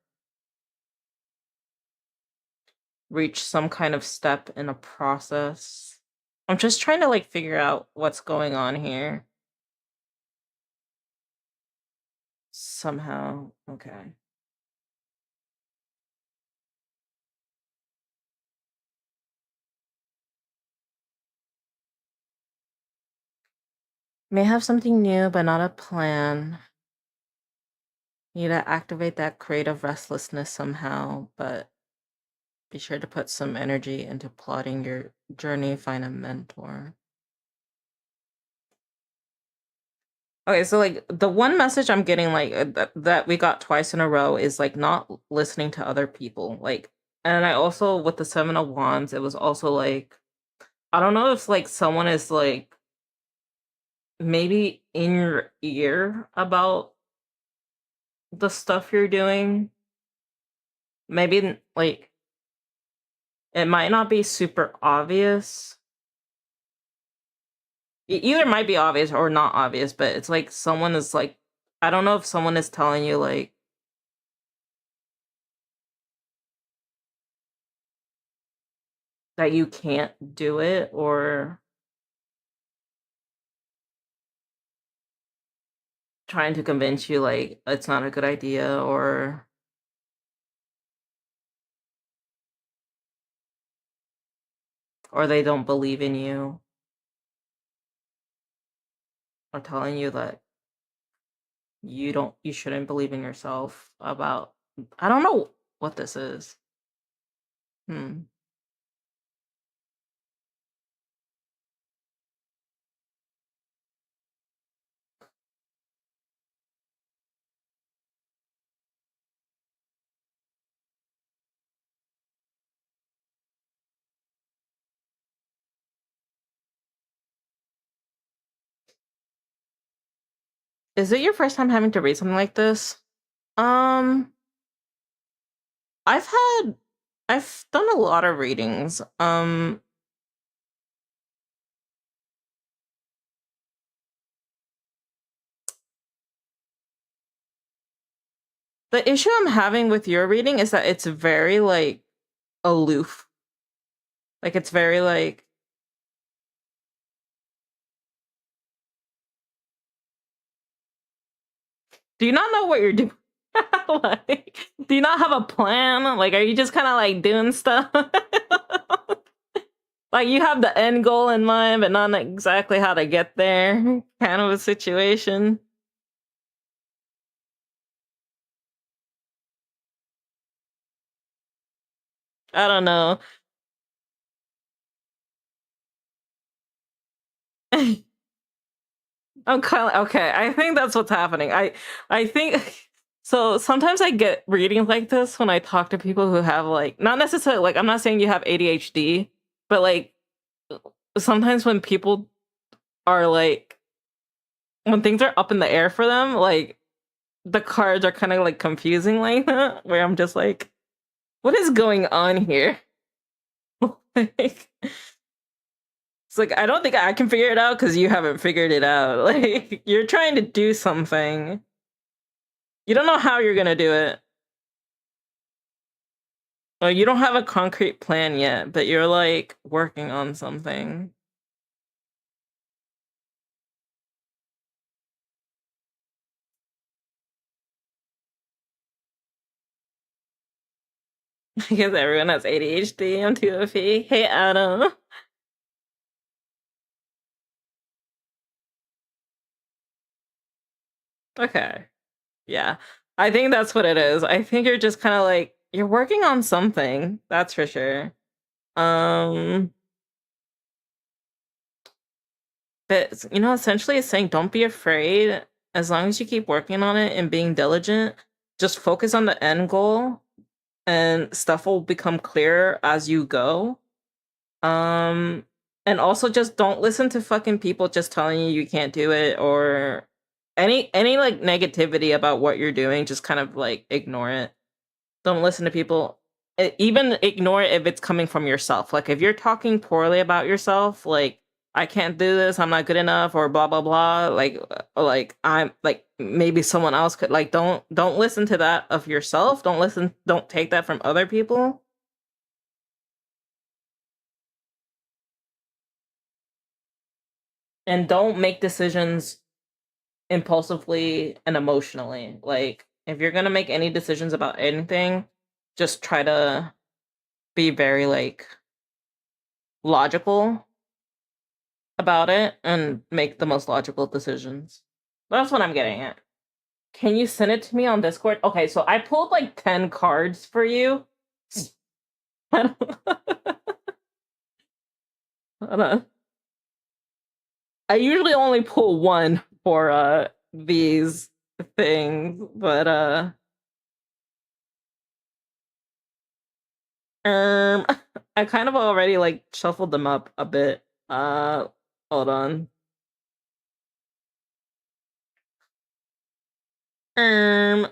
reached some kind of step in a process? I'm just trying to like figure out what's going on here somehow. Okay. May have something new, but not a plan. Need to activate that creative restlessness somehow, but be sure to put some energy into plotting your journey, find a mentor. Okay, so like the one message I'm getting like that we got twice in a row is like not listening to other people. Like, and I also with the Seven of Wands, it was also like I don't know if like someone is like maybe in your ear about the stuff you're doing. Maybe like it might not be super obvious. Either might be obvious or not obvious, but it's like someone is like I don't know if someone is telling you like that you can't do it or trying to convince you like it's not a good idea or they don't believe in you or telling you that you shouldn't believe in yourself about I don't know what this is. Hmm. Is it your first time having to read something like this? Um, I've had I've done a lot of readings. The issue I'm having with your reading is that it's very like aloof. Like it's very like do you not know what you're doing? Like, do you not have a plan? Like, are you just kind of like doing stuff? Like, you have the end goal in mind, but not exactly how to get there, kind of a situation. I don't know. I'm kind of okay. I think that's what's happening. I think so. Sometimes I get readings like this when I talk to people who have like not necessarily like I'm not saying you have ADHD, but like sometimes when people are like when things are up in the air for them, like the cards are kind of like confusing like that, where I'm just like, what is going on here? Like, it's like I don't think I can figure it out because you haven't figured it out. Like you're trying to do something. You don't know how you're gonna do it. Or you don't have a concrete plan yet, but you're like working on something. Because everyone has ADHD. I'm 2FE. Hey Adam. Okay. Yeah. I think that's what it is. I think you're just kind of like you're working on something. That's for sure. Um, but essentially it's saying don't be afraid as long as you keep working on it and being diligent, just focus on the end goal and stuff will become clearer as you go. Um, and also just don't listen to fucking people just telling you can't do it or any like negativity about what you're doing, just kind of like ignore it. Don't listen to people. Even ignore it if it's coming from yourself. Like if you're talking poorly about yourself, like I can't do this, I'm not good enough, or blah blah blah. Like I'm like maybe someone else could like don't listen to that of yourself. Don't take that from other people. And don't make decisions impulsively and emotionally. Like if you're gonna make any decisions about anything, just try to be very like logical about it and make the most logical decisions. That's what I'm getting at. Can you send it to me on Discord? Okay, so I pulled like 10 cards for you. Hold on. I usually only pull one for these things, but um I kind of already like shuffled them up a bit. Hold on. Um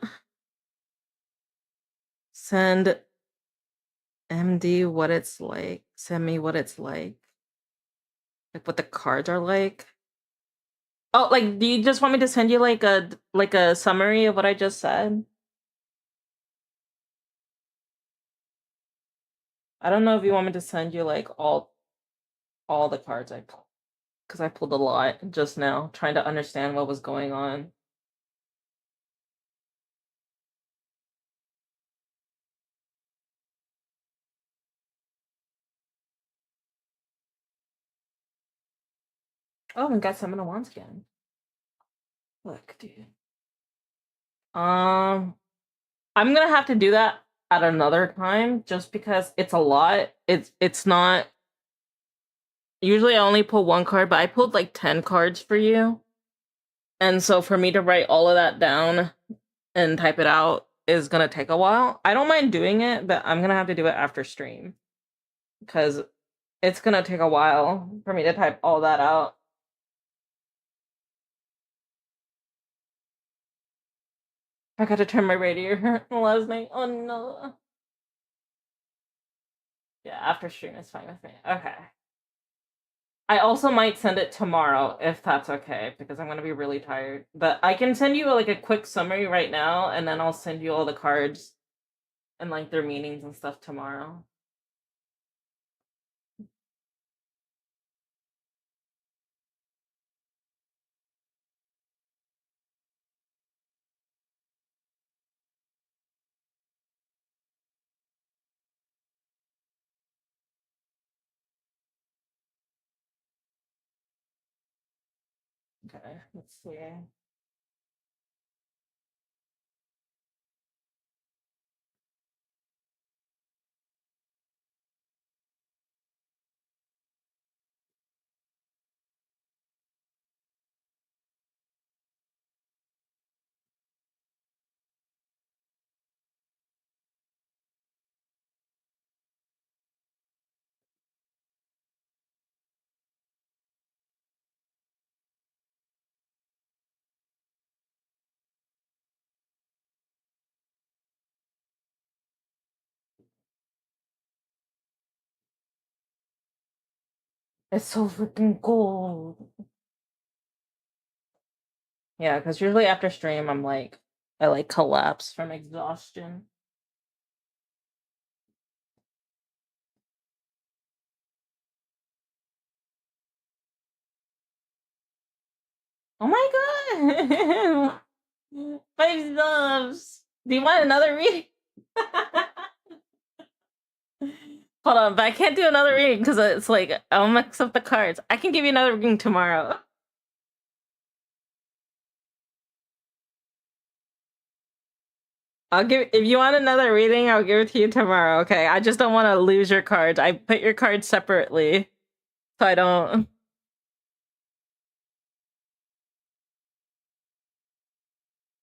Send MD what it's like. Send me what it's like what the cards are like. Oh, like, do you just want me to send you like a summary of what I just said? I don't know if you want me to send you like all the cards I pulled because I pulled a lot just now, trying to understand what was going on. Oh, and got Summon of Wands again. Look, dude. Um, I'm gonna have to do that at another time just because it's a lot. It's not usually I only pull one card, but I pulled like 10 cards for you. And so for me to write all of that down and type it out is gonna take a while. I don't mind doing it, but I'm gonna have to do it after stream because it's gonna take a while for me to type all that out. I got to turn my radiator last night. Oh no. Yeah, after stream is fine with me. Okay. I also might send it tomorrow if that's okay because I'm gonna be really tired. But I can send you like a quick summary right now, and then I'll send you all the cards and like their meanings and stuff tomorrow. Okay, let's see. It's so freaking cold. Yeah, because usually after stream, I like collapse from exhaustion. Oh my god! 5 subs! Do you want another reading? Hold on, but I can't do another reading because it's like I'll mix up the cards. I can give you another reading tomorrow. I'll give if you want another reading, I'll give it to you tomorrow, okay? I just don't want to lose your cards. I put your cards separately so I don't.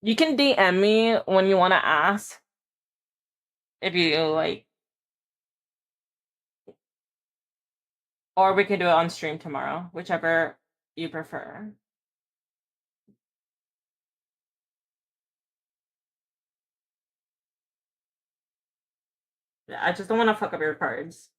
You can DM me when you want to ask if you like, or we can do it on stream tomorrow, whichever you prefer. Yeah, I just don't want to fuck up your cards.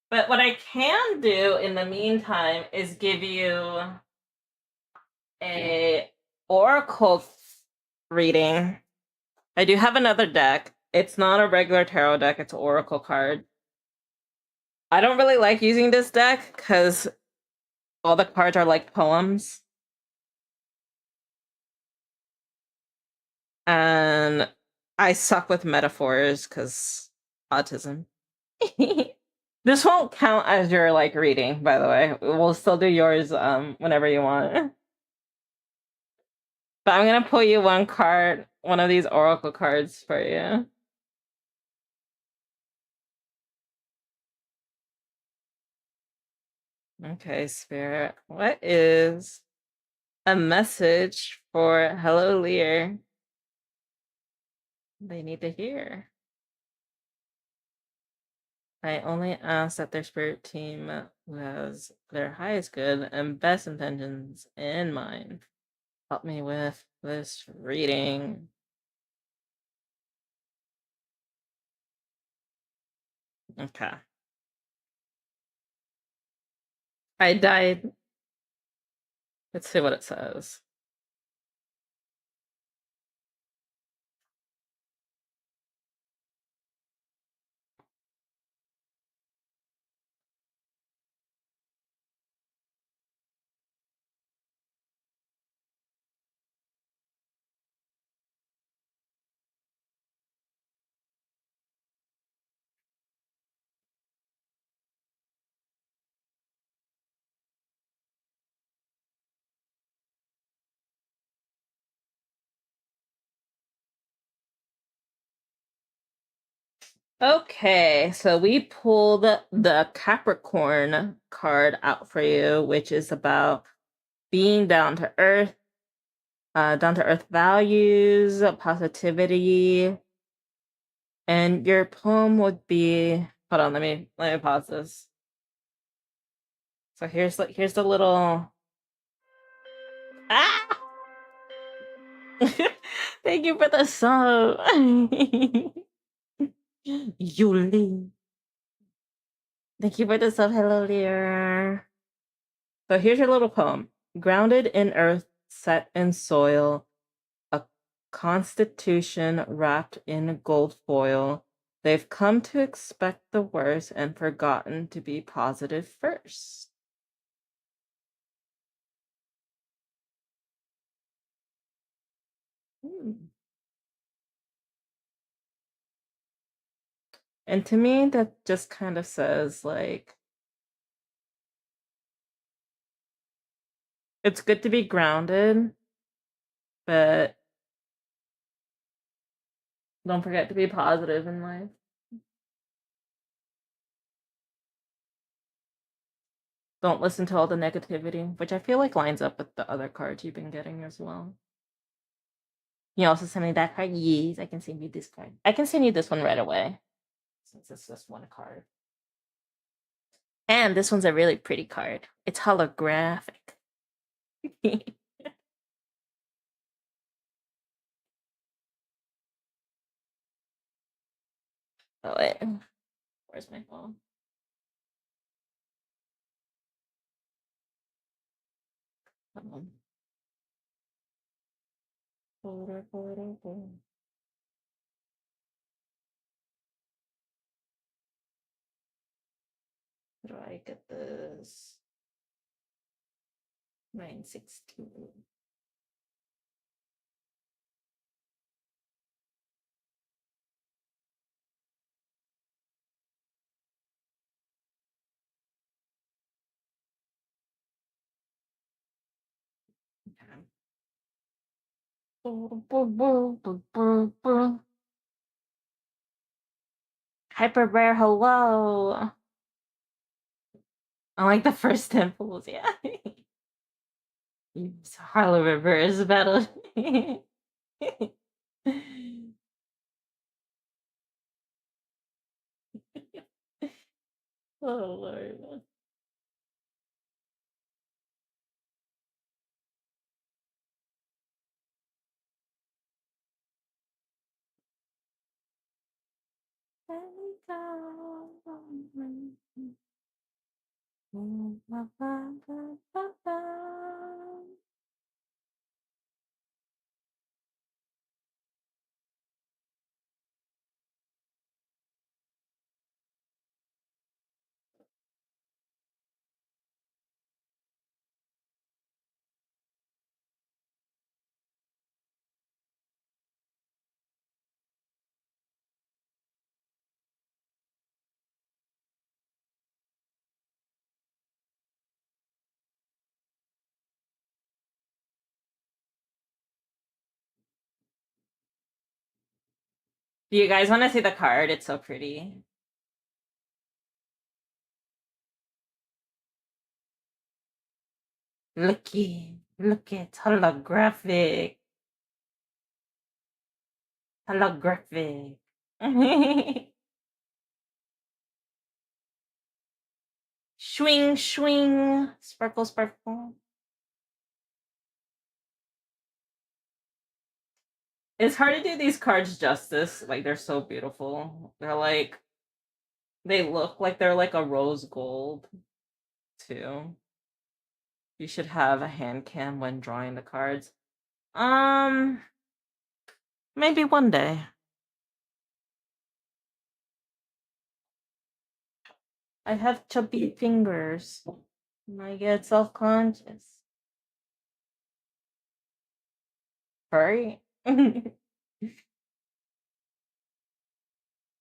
But what I can do in the meantime is give you a oracle reading. I do have another deck. It's not a regular tarot deck, it's an oracle card. I don't really like using this deck because all the cards are like poems. And I suck with metaphors because autism. This won't count as your like reading, by the way. We'll still do yours whenever you want. But I'm gonna pull you one card, one of these oracle cards for you. Okay, Spirit. What is a message for Hello Lear they need to hear? I only ask that their spirit team who has their highest good and best intentions in mind help me with this reading. Okay. I died. Let's see what it says. Okay, so we pulled the Capricorn card out for you, which is about being down to earth values, positivity, and your poem would be. Hold on, let me pause this. So here's the little. Ah! Thank you for the sub. Yuli. Thank you for the sub. Hello, dear. So here's your little poem. Grounded in earth, set in soil, a constitution wrapped in gold foil. They've come to expect the worst and forgotten to be positive first. And to me, that just kind of says, like, it's good to be grounded, but don't forget to be positive in life. Don't listen to all the negativity, which I feel like lines up with the other cards you've been getting as well. You also send me that card? Yes, I can send you this card. I can send you this one right away, since it's just one card. And this one's a really pretty card. It's holographic. Oh, wait. Where's my phone? Um, How do I get this? 916. Hyper rare, hello. I like the first 10 pulls, yeah. Harlow River is battle. Oh Lord. Do you guys want to see the card? It's so pretty. Look it, holographic. Holographic. Swing, swing. Sparkle, sparkle. It's hard to do these cards justice. Like, they're so beautiful. They're like, they look like they're like a rose gold, too. You should have a hand cam when drawing the cards. Maybe one day. I have chubby fingers. I get self-conscious. Furry?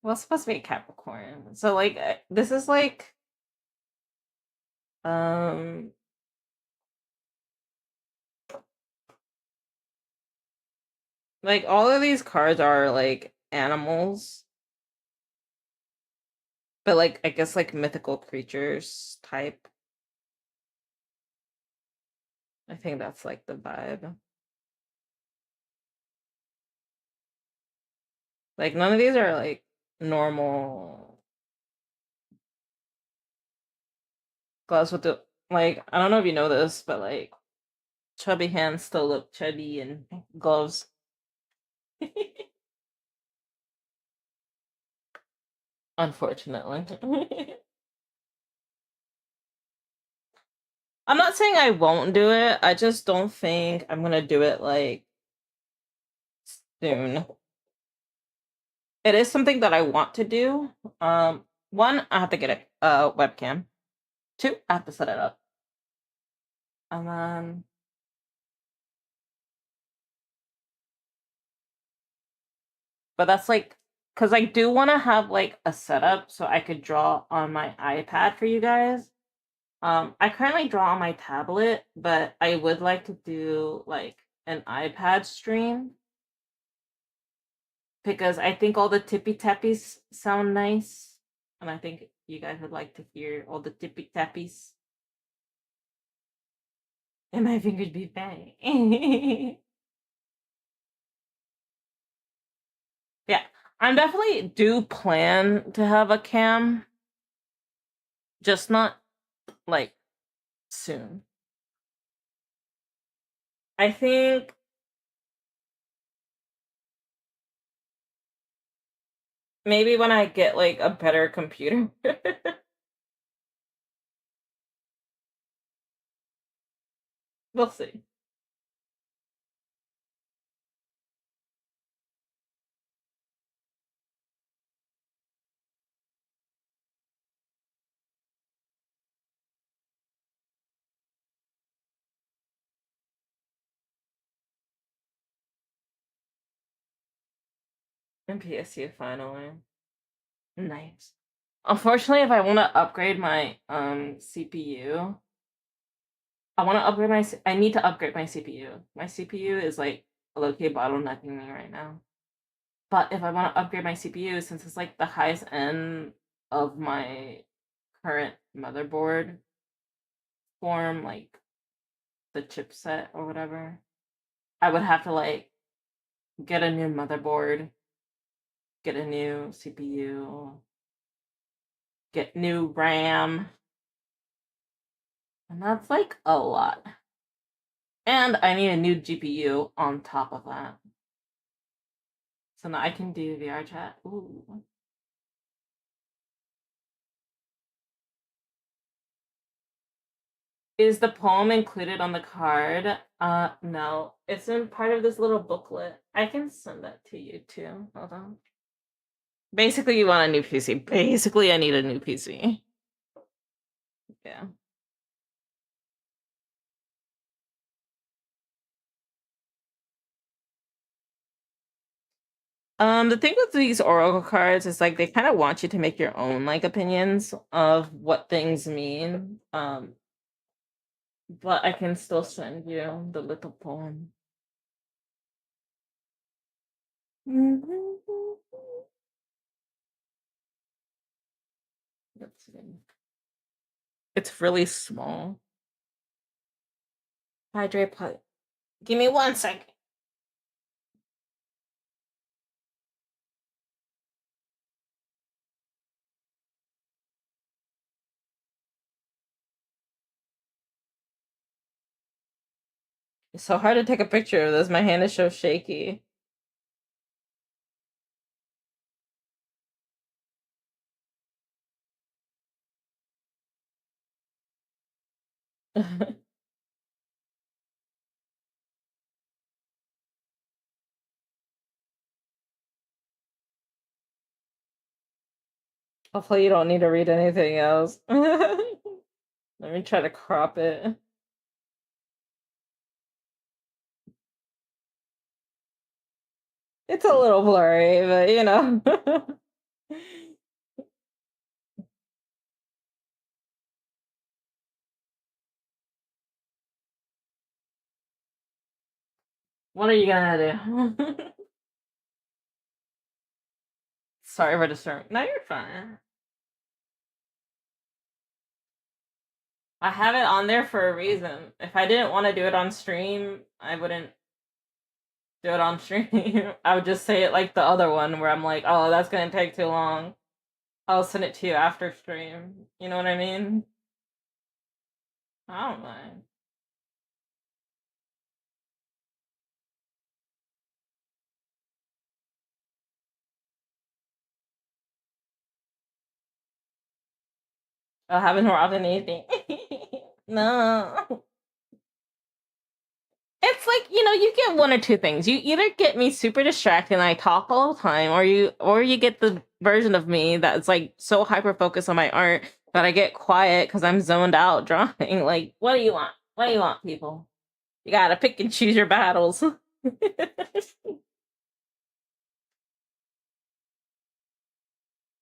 Well, it's supposed to be a Capricorn. So, like, this is like, um, like, all of these cards are, like, animals. But, like, I guess, like, mythical creatures type. I think that's, like, the vibe. Like, none of these are, like, normal gloves with the, like, I don't know if you know this, but, like, chubby hands still look chubby in gloves. Unfortunately. I'm not saying I won't do it. I just don't think I'm gonna do it like soon. It is something that I want to do. One, I have to get a webcam. Two, I have to set it up. Um, but that's like, because I do want to have like a setup so I could draw on my iPad for you guys. I currently draw on my tablet, but I would like to do like an iPad stream because I think all the tippy tappies sound nice, and I think you guys would like to hear all the tippy tappies. And my fingers be bang. Yeah, I'm definitely do plan to have a cam, just not like soon. I think maybe when I get like a better computer. We'll see. And PSU finally. Nice. Unfortunately, if I want to upgrade my CPU, I want to upgrade my I need to upgrade my CPU. My CPU is like low-key bottlenecking me right now. But if I want to upgrade my CPU, since it's like the highest end of my current motherboard form, like the chipset or whatever, I would have to like get a new motherboard, get a new CPU, get new RAM, and that's like a lot. And I need a new GPU on top of that. So now I can do VR chat. Ooh. Is the poem included on the card? No. It's in part of this little booklet. I can send that to you too. Hold on. Basically, you want a new PC. Basically, I need a new PC. Yeah. The thing with these oracle cards is like they kind of want you to make your own like opinions of what things mean. But I can still send you the little poem. Let's see. It's really small. Hydrate pot. Give me 1 second. It's so hard to take a picture of this. My hand is so shaky. Hopefully, you don't need to read anything else. Let me try to crop it. It's a little blurry, but you know. What are you gonna do? Sorry for disturbing. No, you're fine. I have it on there for a reason. If I didn't want to do it on stream, I wouldn't do it on stream. I would just say it like the other one where I'm like, oh, that's gonna take too long. I'll send it to you after stream. You know what I mean? I don't mind. I'll have it more often than anything. No. It's like, you get one or two things. You either get me super distracted and I talk all the time, or you get the version of me that's like so hyper focused on my art that I get quiet because I'm zoned out drawing. Like, what do you want? What do you want, people? You gotta pick and choose your battles.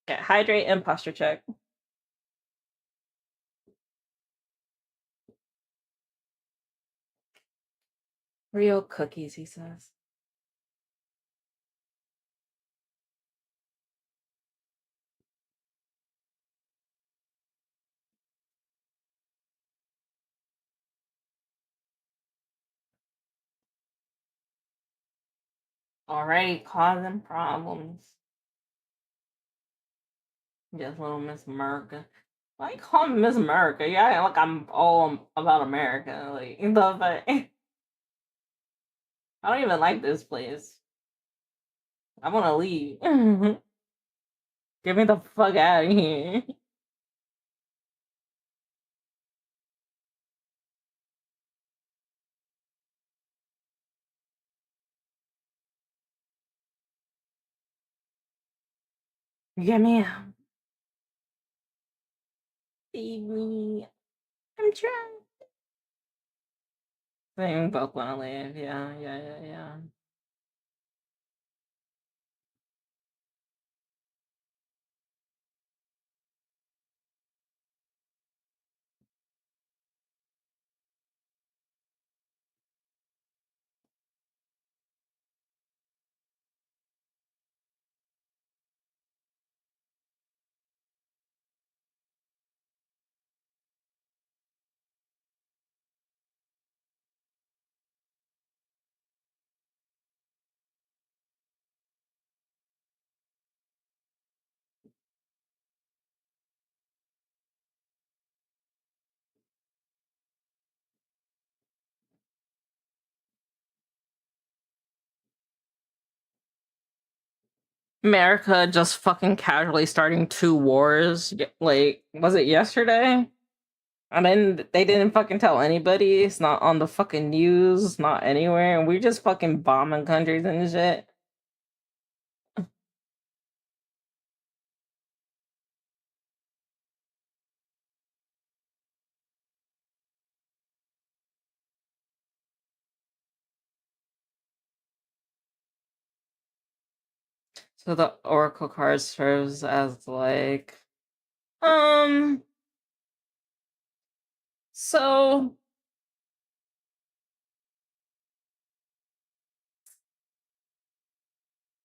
Yeah, hydrate and posture check. Real cookies, he says. Already causing problems. Just little Miss America. Why you call me Miss America? Yeah, like I'm all about America. Like, the fuck? I don't even like this place. I want to leave. Get me the fuck out of here. Get me out. Leave me. I'm trying. They both want to leave. Yeah, yeah, yeah, yeah. America just fucking casually starting 2 wars. Like, was it yesterday? And then they didn't fucking tell anybody. It's not on the fucking news, not anywhere. And we just fucking bombing countries and shit. So the Oracle card serves as like, um, so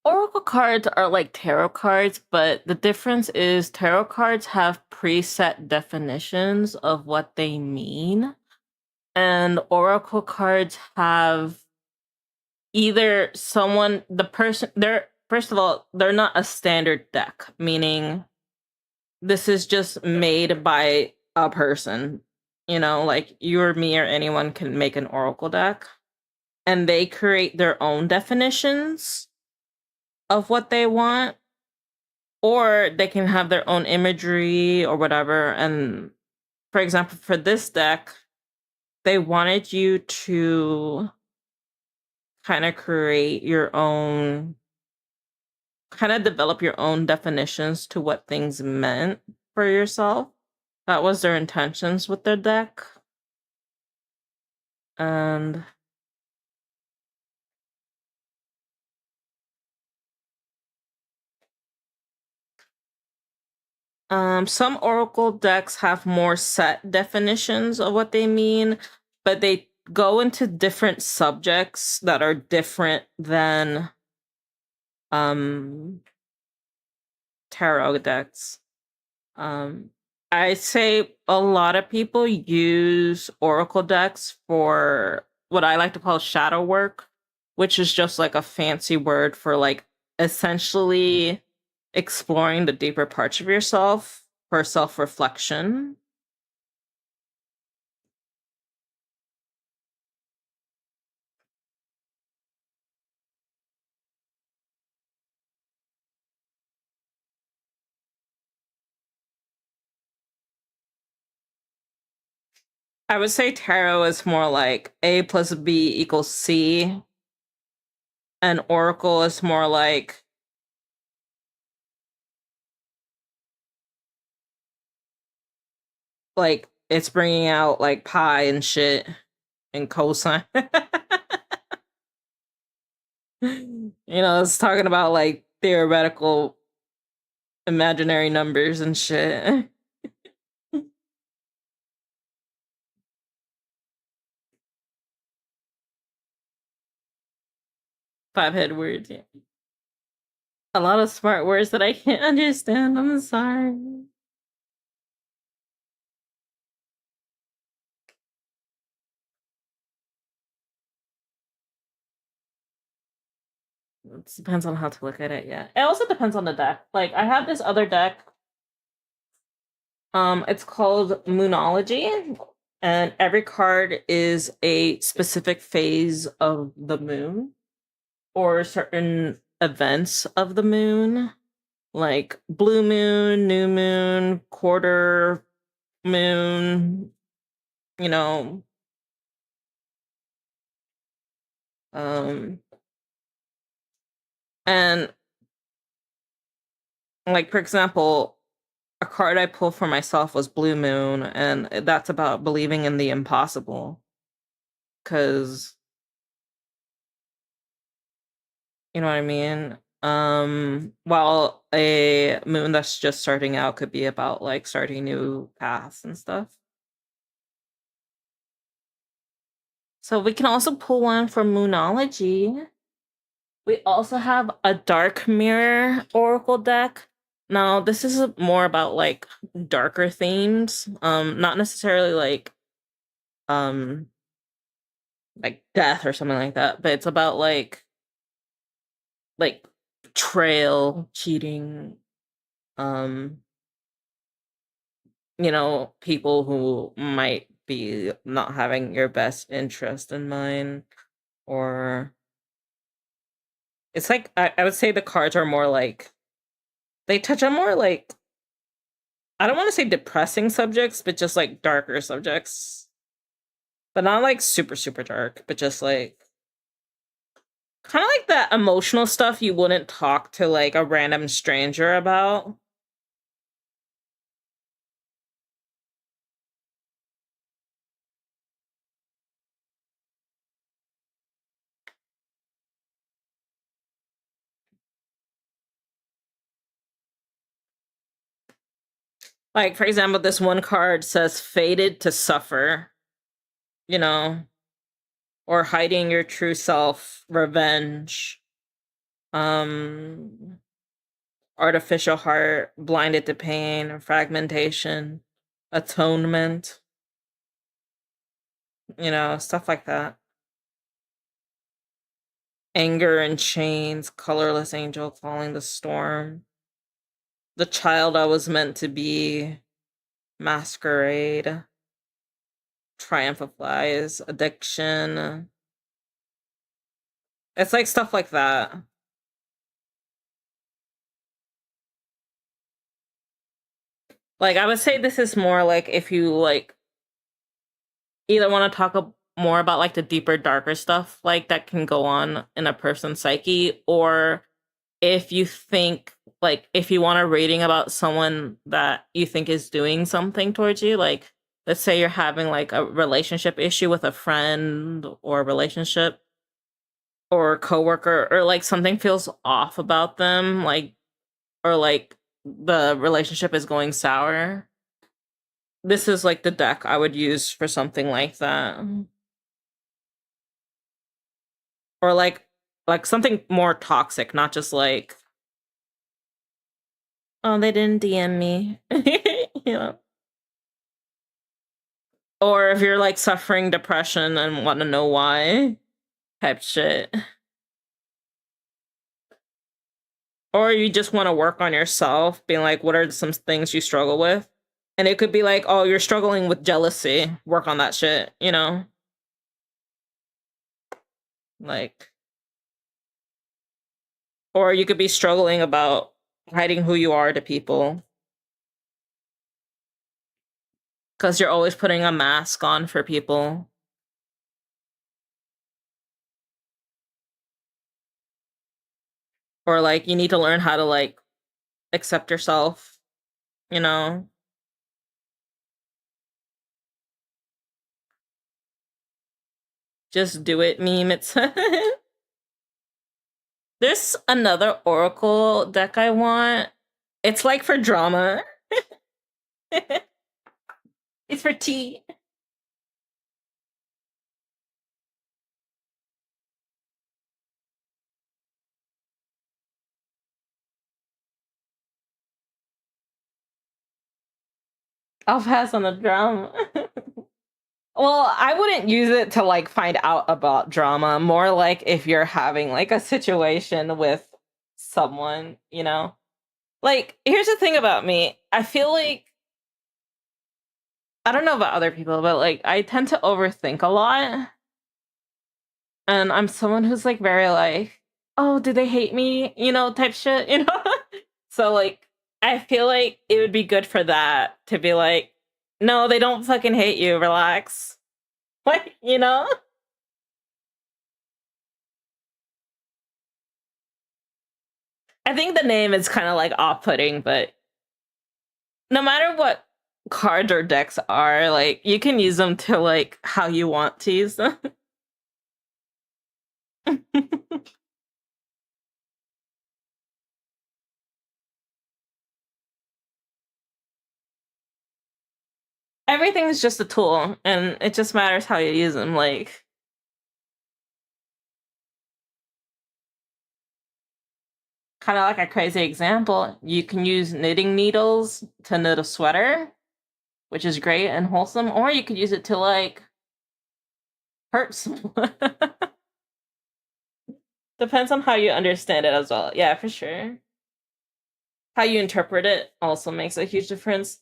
Oracle cards are like tarot cards, but the difference is tarot cards have preset definitions of what they mean, and Oracle cards have either the person, they're, first of all, they're not a standard deck, meaning this is just made by a person. Like you or me or anyone can make an Oracle deck, and they create their own definitions of what they want, or they can have their own imagery or whatever. And for example, for this deck, they wanted you to kind of create your own, kind of develop your own definitions to what things meant for yourself. That was their intentions with their deck. And some Oracle decks have more set definitions of what they mean, but they go into different subjects that are different than tarot decks. I say a lot of people use Oracle decks for what I like to call shadow work, which is just like a fancy word for like essentially exploring the deeper parts of yourself for self-reflection. I would say tarot is more like A plus B equals C, and Oracle is more like it's bringing out like pi and shit and cosine. It's talking about like theoretical imaginary numbers and shit. 5 head words, yeah. A lot of smart words that I can't understand. I'm sorry. It depends on how to look at it, yeah. It also depends on the deck. Like I have this other deck. It's called Moonology, and every card is a specific phase of the moon or certain events of the moon, like blue moon, new moon, quarter moon, you know, um, and like for example, a card I pulled for myself was Blue Moon, and that's about believing in the impossible. Cause you know what I mean? While a moon that's just starting out could be about like starting new paths and stuff. So we can also pull one for Moonology. We also have a Dark Mirror Oracle deck. Now, this is more about like darker themes. Not necessarily um like death or something like that, but it's about like betrayal, cheating, um, people who might be not having your best interest in mind, or It's like I would say the cards are more like they touch on more like I don't want to say depressing subjects, but just like darker subjects. But not like super, super dark, but just like kind of like that emotional stuff you wouldn't talk to like a random stranger about. Like, for example, this one card says fated to suffer, you know, or hiding your true self, revenge, um, artificial heart, blinded to pain, fragmentation, atonement, stuff like that. Anger and chains, colorless angel calling the storm. The child I was meant to be, masquerade, triumph of lies, addiction. It's like stuff like that. Like I would say this is more like if you like either want to talk more about like the deeper, darker stuff like that can go on in a person's psyche, or if you think like if you want a rating about someone that you think is doing something towards you, like let's say you're having like a relationship issue with a friend or a relationship or a coworker, or like something feels off about them, like or like the relationship is going sour. This is like the deck I would use for something like that. Or like something more toxic, not just like, oh, they didn't DM me. you know. Or if you're like suffering depression and want to know why type shit. Or you just want to work on yourself, being like, what are some things you struggle with? And it could be like, oh, you're struggling with jealousy. Work on that shit. Like, or you could be struggling about hiding who you are to people because you're always putting a mask on for people. Or like you need to learn how to like accept yourself, you know? Just do it meme. It's There's another Oracle deck I want. It's like for drama. It's for tea. I'll pass on the drama. Well, I wouldn't use it to like find out about drama. More like if you're having like a situation with someone. Like, here's the thing about me. I feel like I don't know about other people, but like I tend to overthink a lot. And I'm someone who's like very like, oh, do they hate me? Type shit. So like I feel like it would be good for that to be like, no, they don't fucking hate you. Relax. Like. I think the name is kind of like off-putting, but no matter what cards or decks are, like you can use them to like how you want to use them. Everything's just a tool, and it just matters how you use them. Like kind of like a crazy example, you can use knitting needles to knit a sweater, which is great and wholesome, or you could use it to like hurt someone. Depends on how you understand it as well. Yeah, for sure. How you interpret it also makes a huge difference.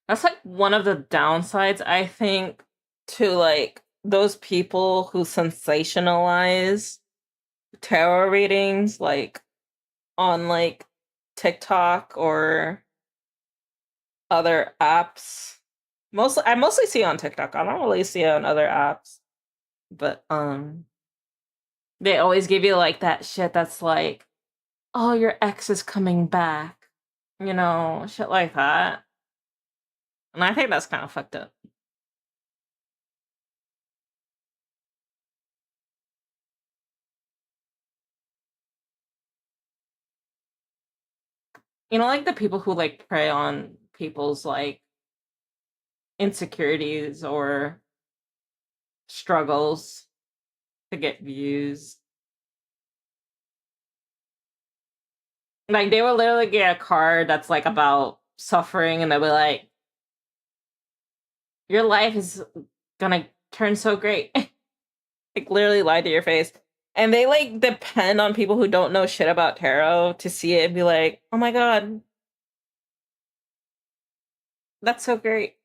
That's like one of the downsides, I think, to like those people who sensationalize tarot readings, like on like TikTok or other apps. I mostly see it on TikTok. I don't really see it on other apps. But they always give you like that shit that's like, oh, your ex is coming back. You know, shit like that. And I think that's kind of fucked up. You know, like the people who like prey on people's like insecurities or struggles to get views. Like they will literally get a card that's like about suffering and they'll be like, your life is gonna turn so great. Like literally lie to your face. And they like depend on people who don't know shit about tarot to see it and be like, oh my god, that's so great.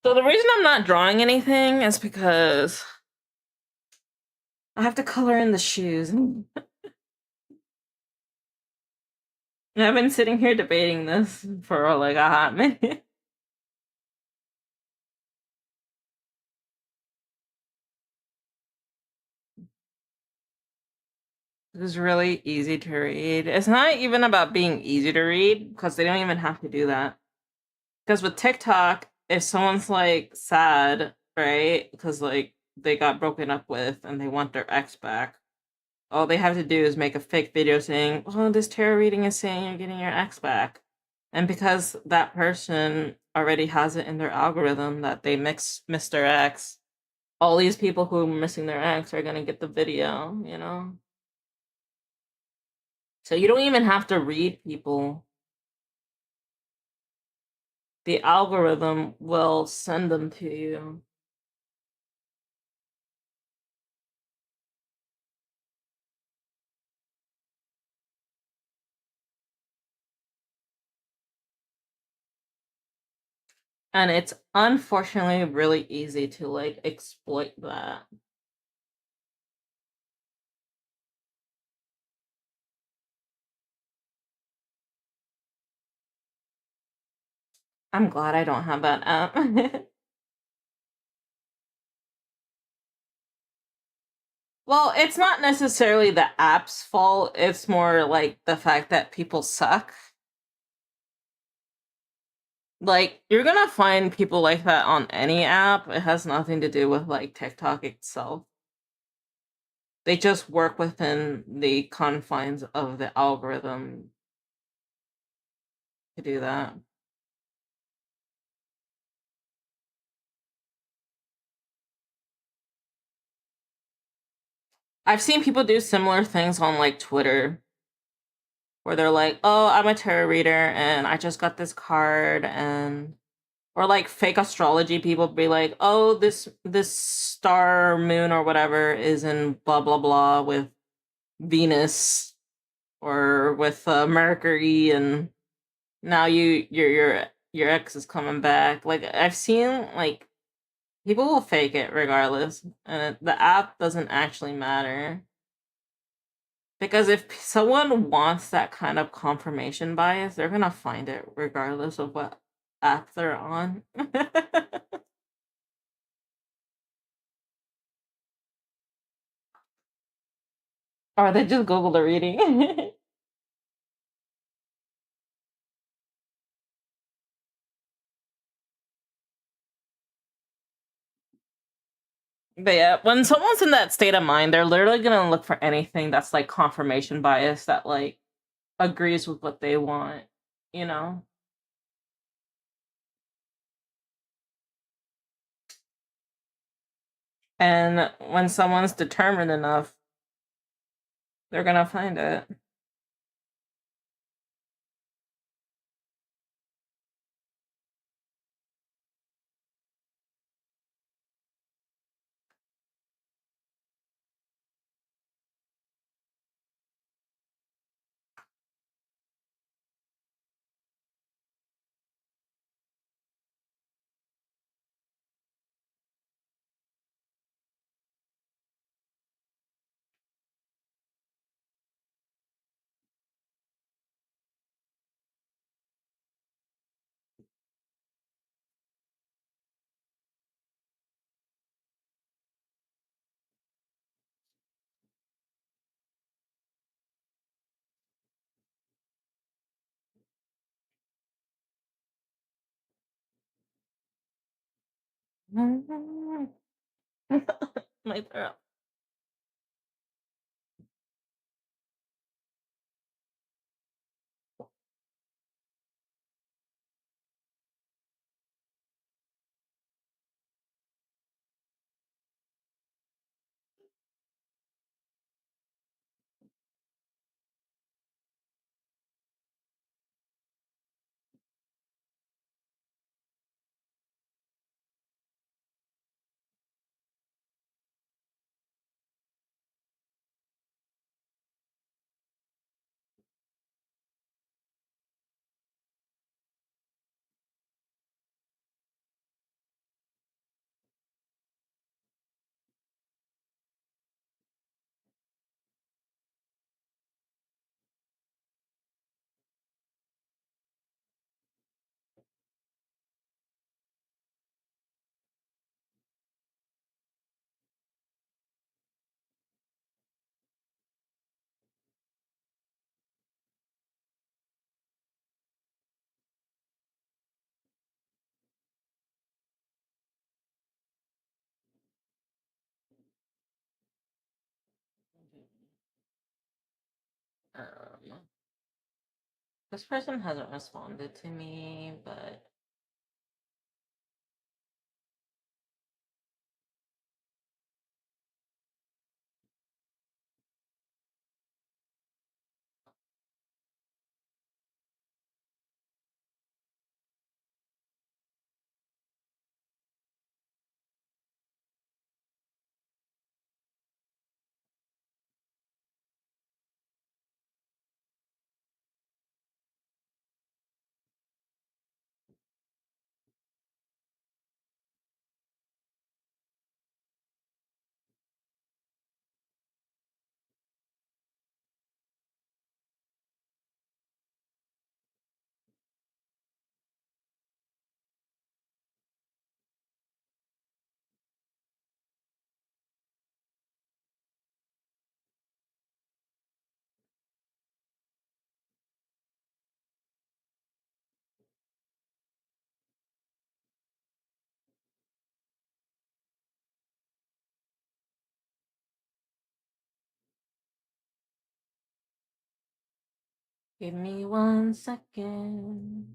So the reason I'm not drawing anything is because I have to color in the shoes. I've been sitting here debating this for like a hot minute. It's really easy to read. It's not even about being easy to read because they don't even have to do that. Because with TikTok, if someone's like sad, right? Because like they got broken up with and they want their ex back, all they have to do is make a fake video saying, "Oh, this tarot reading is saying you're getting your ex back," and because that person already has it in their algorithm that they miss their ex, all these people who are missing their ex are gonna get the video, you know. So you don't even have to read people. The algorithm will send them to you. And it's unfortunately really easy to like exploit that. I'm glad I don't have that app. Well, it's not necessarily the app's fault. It's more like the fact that people suck. Like, you're gonna find people like that on any app. It has nothing to do with like TikTok itself. They just work within the confines of the algorithm to do that. I've seen people do similar things on like Twitter where they're like, "Oh, I'm a tarot reader and I just got this card," and or like fake astrology people be like, "Oh, this star moon or whatever is in blah blah blah with Venus or with Mercury and now your ex is coming back." Like I've seen like people will fake it regardless and the app doesn't actually matter. Because if someone wants that kind of confirmation bias, they're gonna find it regardless of what app they're on. Or they just Google the reading. But yeah, when someone's in that state of mind, they're literally gonna look for anything that's like confirmation bias that like agrees with what they want, you know? And when someone's determined enough, they're gonna find it. My throat. Um, this person hasn't responded to me, but give me 1 second.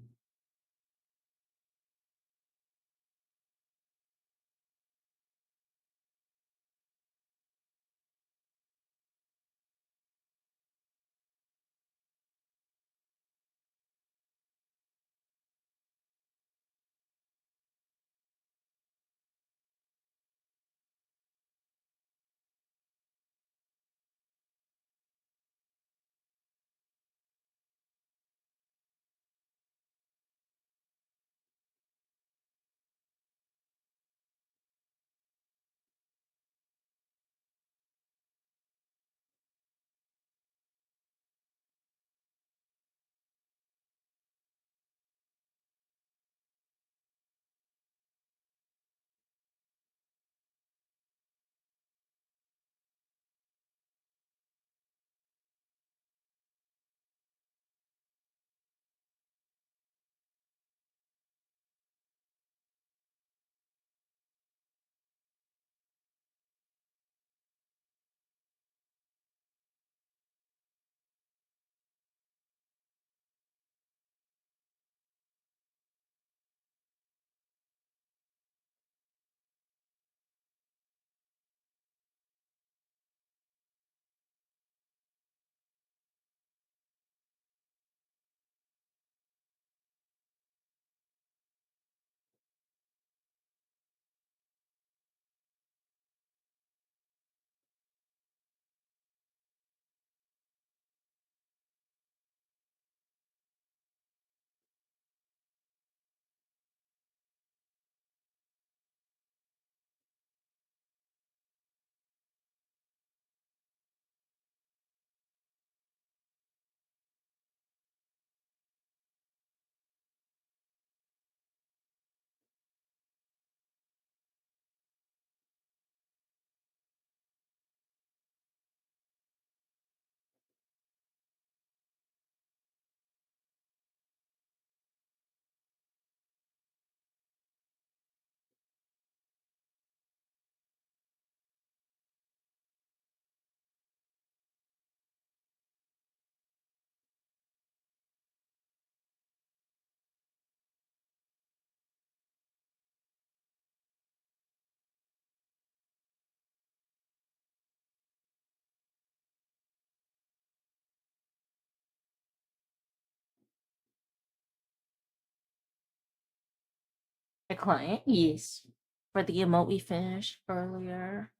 A client, yes. For the emote we finished earlier.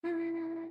Mm.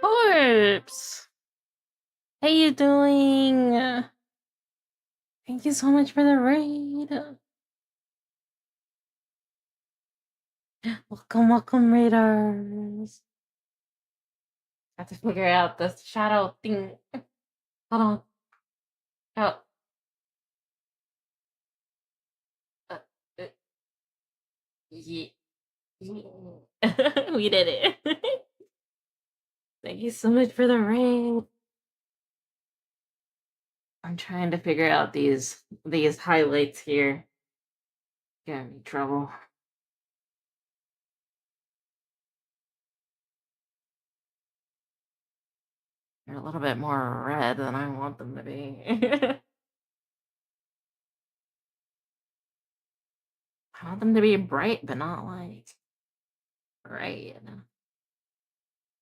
Corpse! How you doing? Thank you so much for the raid. Welcome, welcome, raiders. Have to figure out this shadow thing. Hold on. Oh. Uh, uh, ye- we did it. Thank you so much for the raid. I'm trying to figure out these highlights here. Get me trouble. They're a little bit more red than I want them to be. I want them to be bright, but not like bright.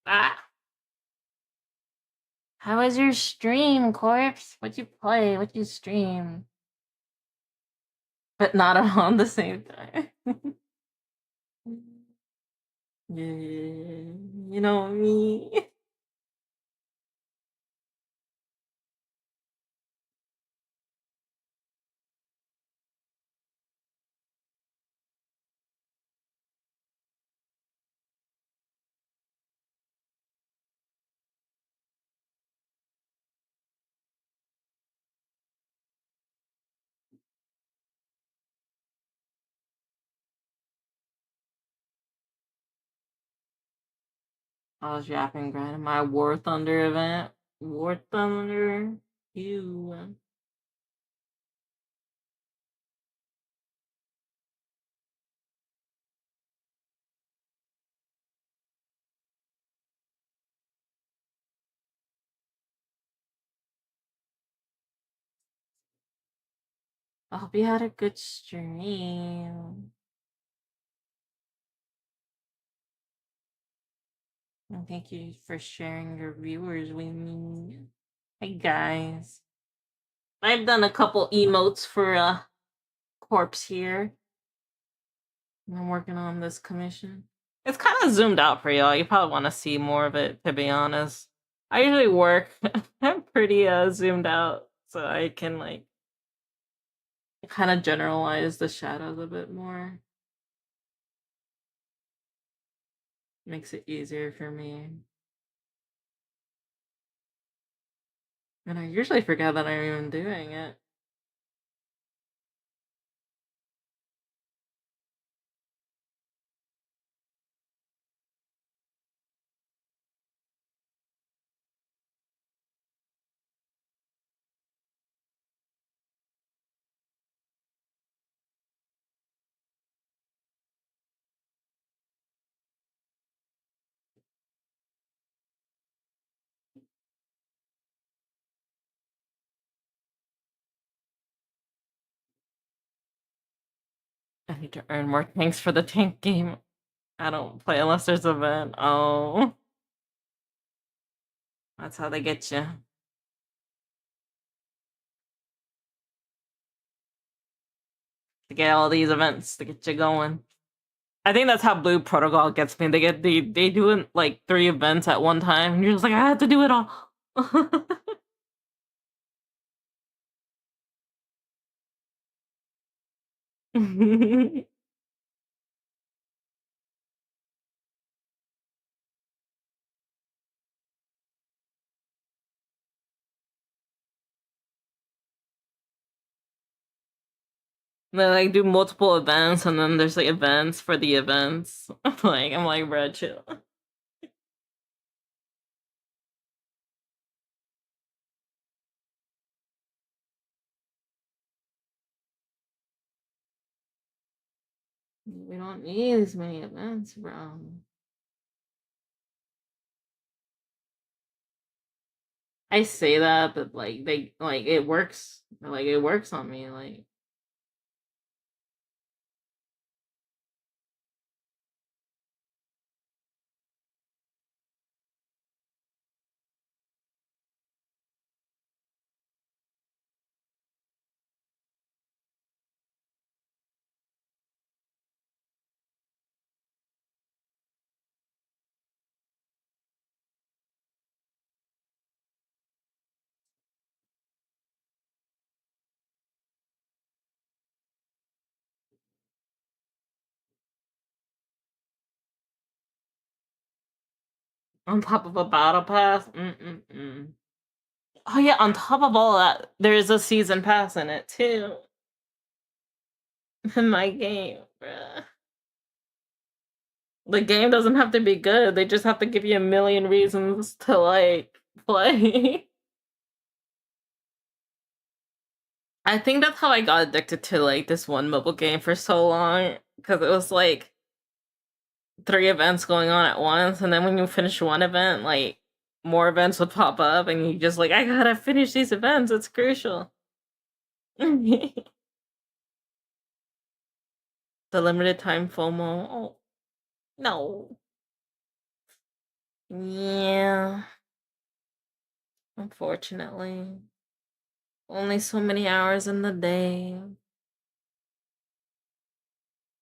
Ah! How was your stream, Corpse? What'd you play? What'd you stream? But not all at the same time. Yeah, you know me. I was yapping grinding my War Thunder event. War Thunder. You. I hope you had a good stream. And thank you for sharing your viewers with me. Hey guys. I've done a couple emotes for Corpse here. I'm working on this commission. It's kind of zoomed out for y'all. You probably want to see more of it, to be honest. I usually work I'm pretty zoomed out, so I can like kind of generalize the shadows a bit more. Makes it easier for me. And I usually forget that I'm even doing it. I need to earn more tanks for the tank game. I don't play unless there's an event. Oh. That's how they get you. To get all these events to get you going. I think that's how Blue Protocol gets me. They do like 3 events at one time, and you're just like, I have to do it all. They like do multiple events, and then there's like events for the events. I'm like, bro, chill. We don't need as many events, bro. I say that, but like they like it works. Like it works on me. Like On top of a battle pass? Mm-mm-mm. Oh yeah, on top of all that, there's a season pass in it too. In my game, bruh. The game doesn't have to be good. They just have to give you a million reasons to like play. I think that's how I got addicted to like this one mobile game for so long because it was like three events going on at once, and then when you finish one event, like more events would pop up, and you just like I gotta finish these events. It's crucial. The limited time FOMO. Oh no. Yeah, unfortunately. Only so many hours in the day.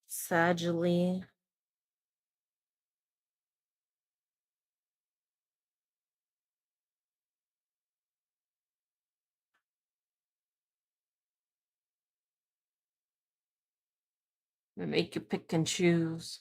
Sadly. They make you pick and choose.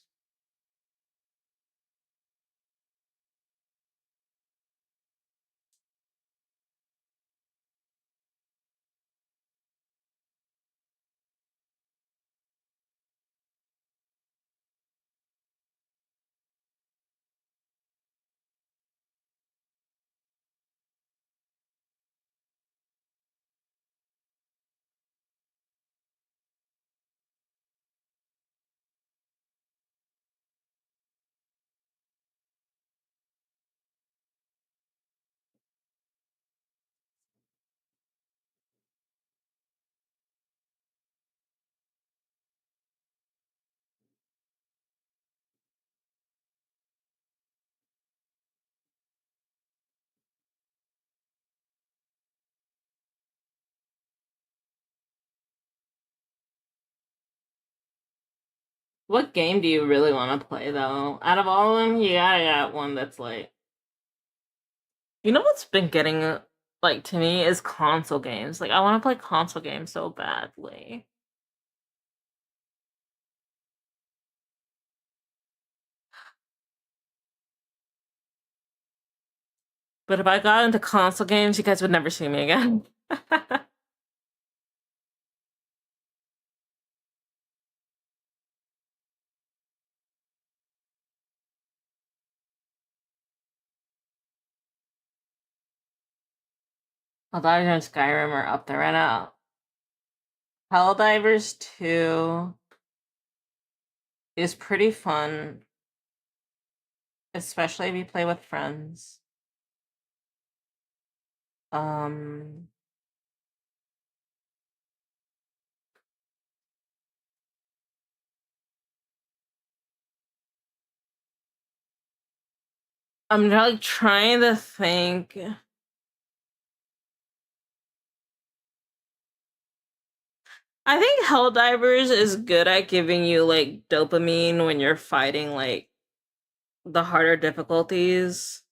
What game do you really want to play though? Out of all of them, you gotta got one that's like you know what's been getting like to me is console games. Like I want to play console games so badly. But if I got into console games, you guys would never see me again. Helldivers and Skyrim are up there right now. Helldivers 2 is pretty fun, especially if you play with friends. Um I'm like trying to think. I think Helldivers is good at giving you like dopamine when you're fighting like the harder difficulties.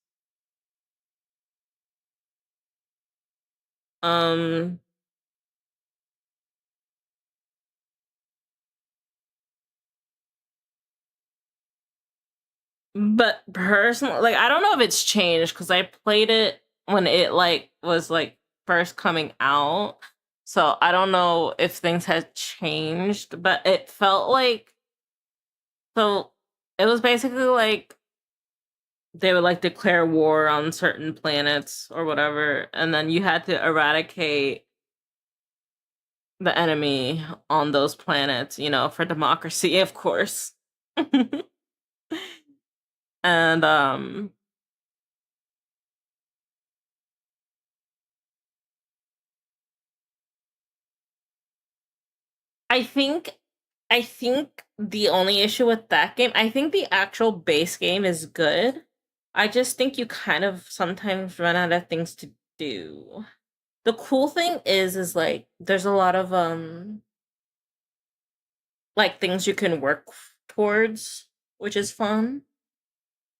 Um but personally, like I don't know if it's changed because I played it when it like was like first coming out. So I don't know if things had changed, but it felt like so it was basically like they would like declare war on certain planets or whatever, and then you had to eradicate the enemy on those planets, you know, for democracy, of course. And I think I think the only issue with that game, I think the actual base game is good. I just think you kind of sometimes run out of things to do. The cool thing is like there's a lot of like things you can work towards, which is fun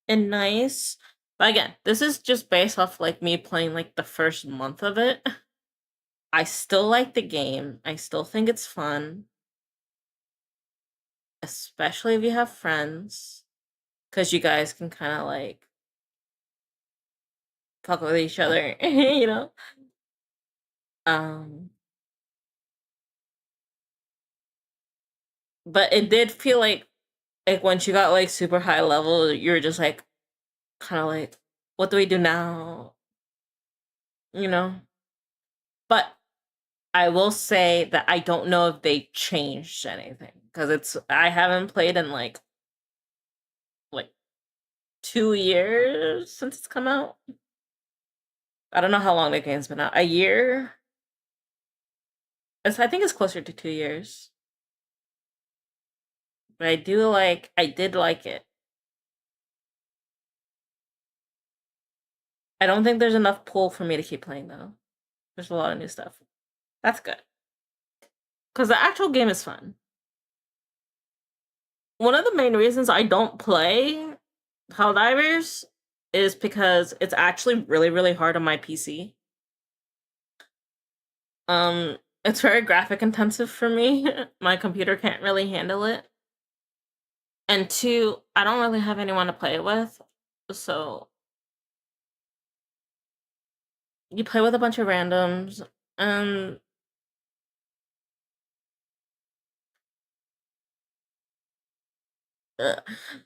and nice. But again, this is just based off like me playing like the first month of it. I still like the game. I still think it's fun, especially if you have friends, because you guys can kind of like fuck with each other, you know. Um, but it did feel like once you got like super high level, you're just like kind of like, what do we do now? You know. But I will say that I don't know if they changed anything because I haven't played in like 2 years since it's come out. I don't know how long the game's been out. A year? I think it's closer to 2 years. But I did like it. I don't think there's enough pull for me to keep playing though. There's a lot of new stuff. That's good. Because the actual game is fun. One of the main reasons I don't play Helldivers is because it's actually really, really hard on my PC. It's very graphic intensive for me. My computer can't really handle it. And two, I don't really have anyone to play it with. So you play with a bunch of randoms, and uh,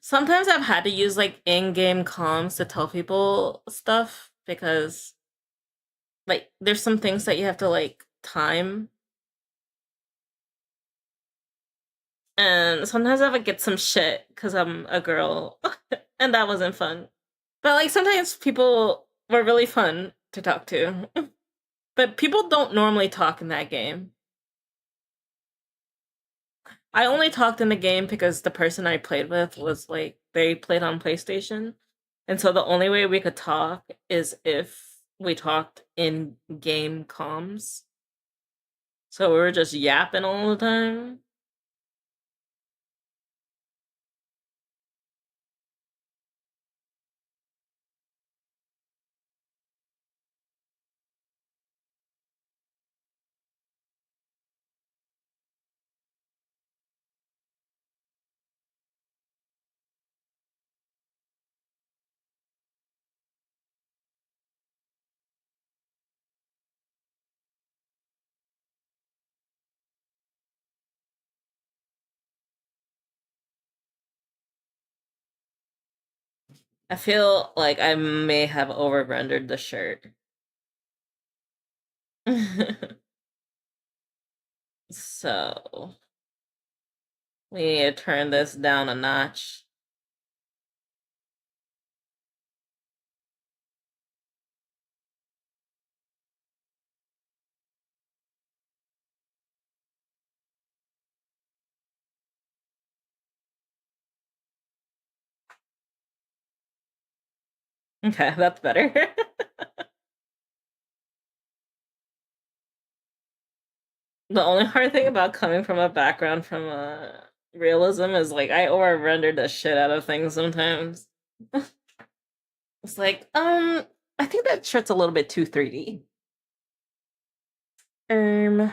sometimes I've had to use like in-game comms to tell people stuff because like there's some things that you have to like time, and sometimes I would get some shit because I'm a girl, and that wasn't fun. But like sometimes people were really fun to talk to. But people don't normally talk in that game. I only talked in the game because the person I played with was like they played on PlayStation. And so the only way we could talk is if we talked in game comms. So we were just yapping all the time. I feel like I may have over rendered the shirt. So we need to turn this down a notch. Okay, that's better. The only hard thing about coming from a background from realism is like I over render the shit out of things sometimes. It's like, I think that shirt's a little bit too 3D. Um,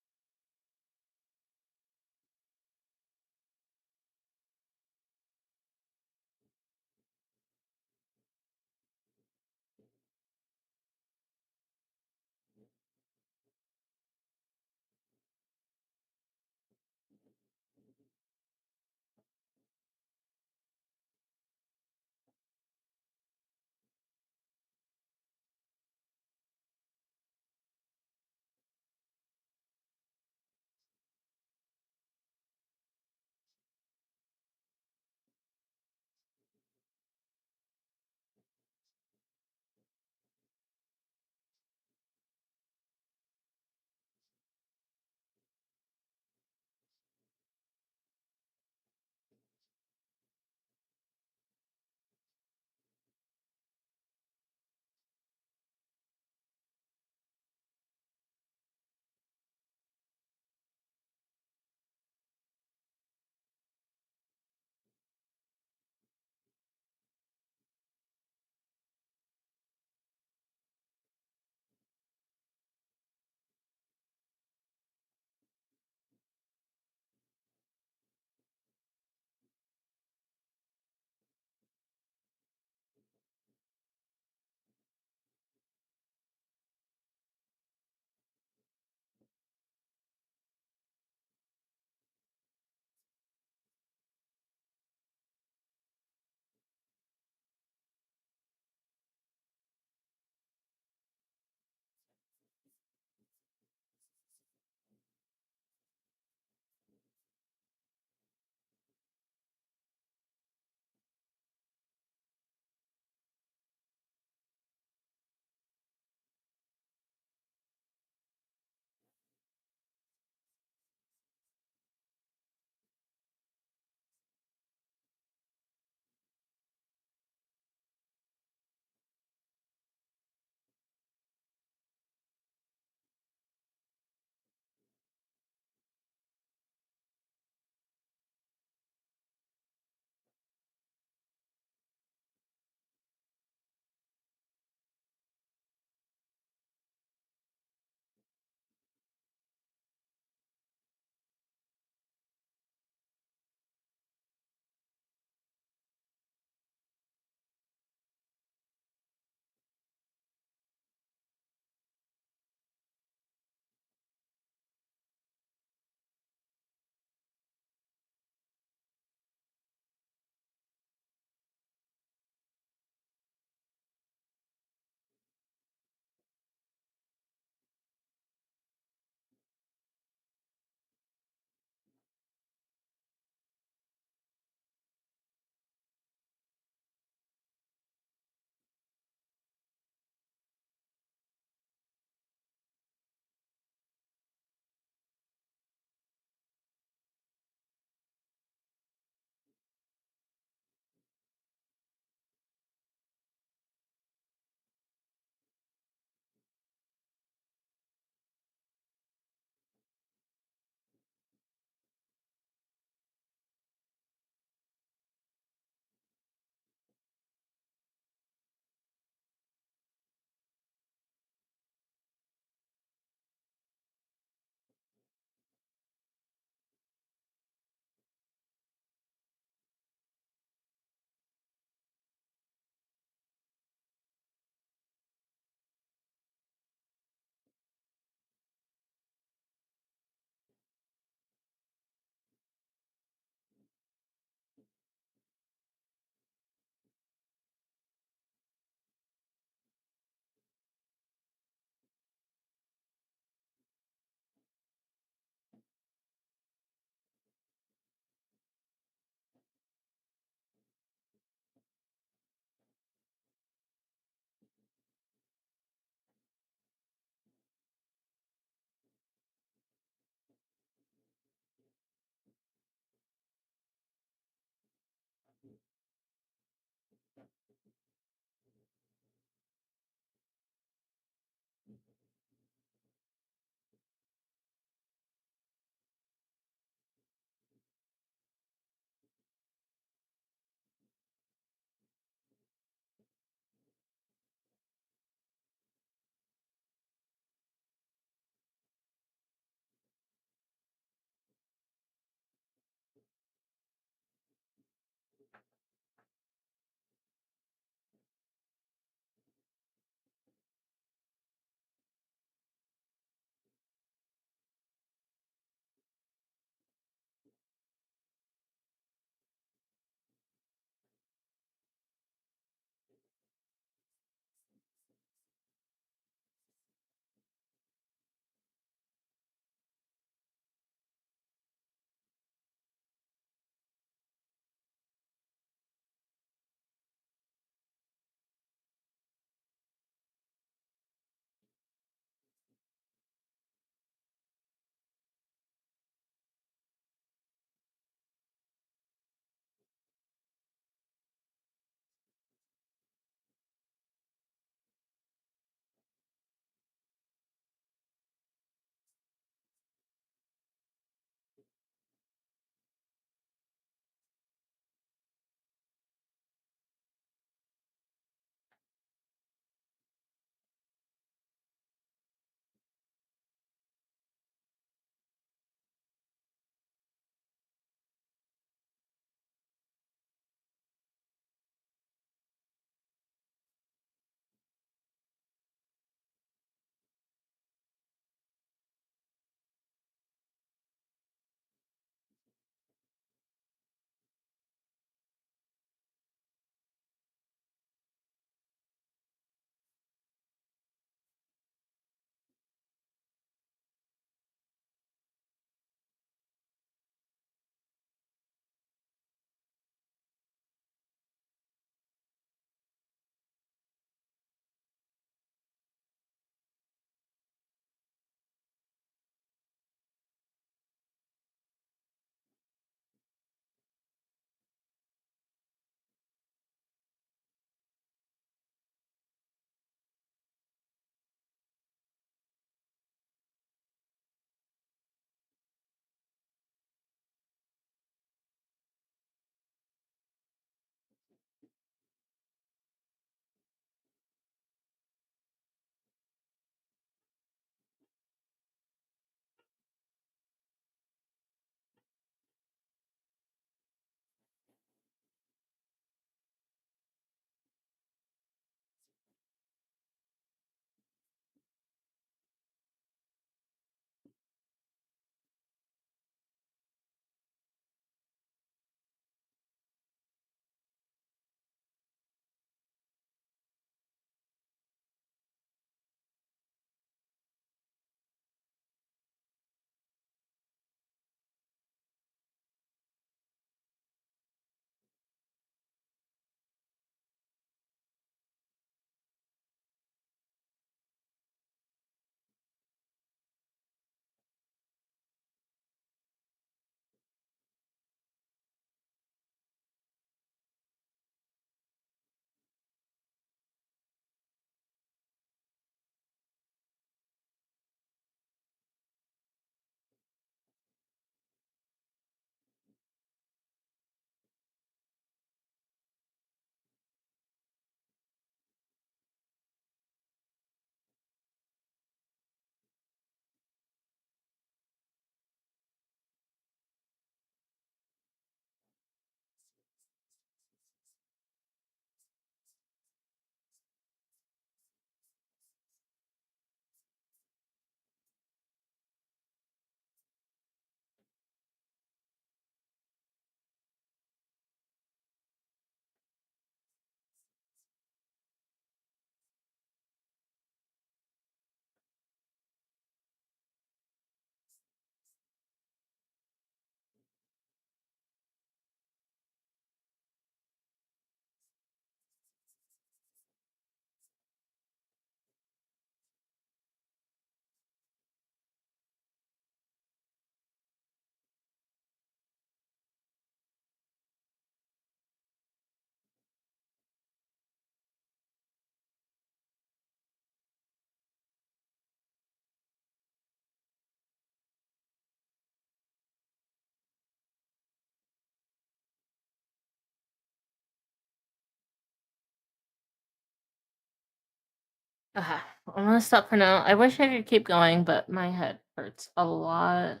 I'm gonna stop for now. I wish I could keep going, but my head hurts a lot.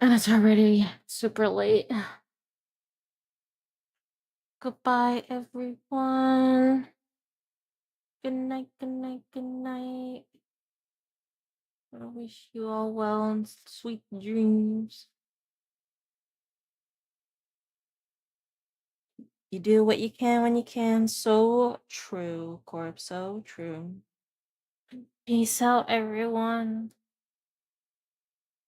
And it's already super late. Goodbye, everyone. Good night, good night, good night. I wish you all well and sweet dreams. You do what you can when you can. So true, Corp. So true. Peace out, everyone.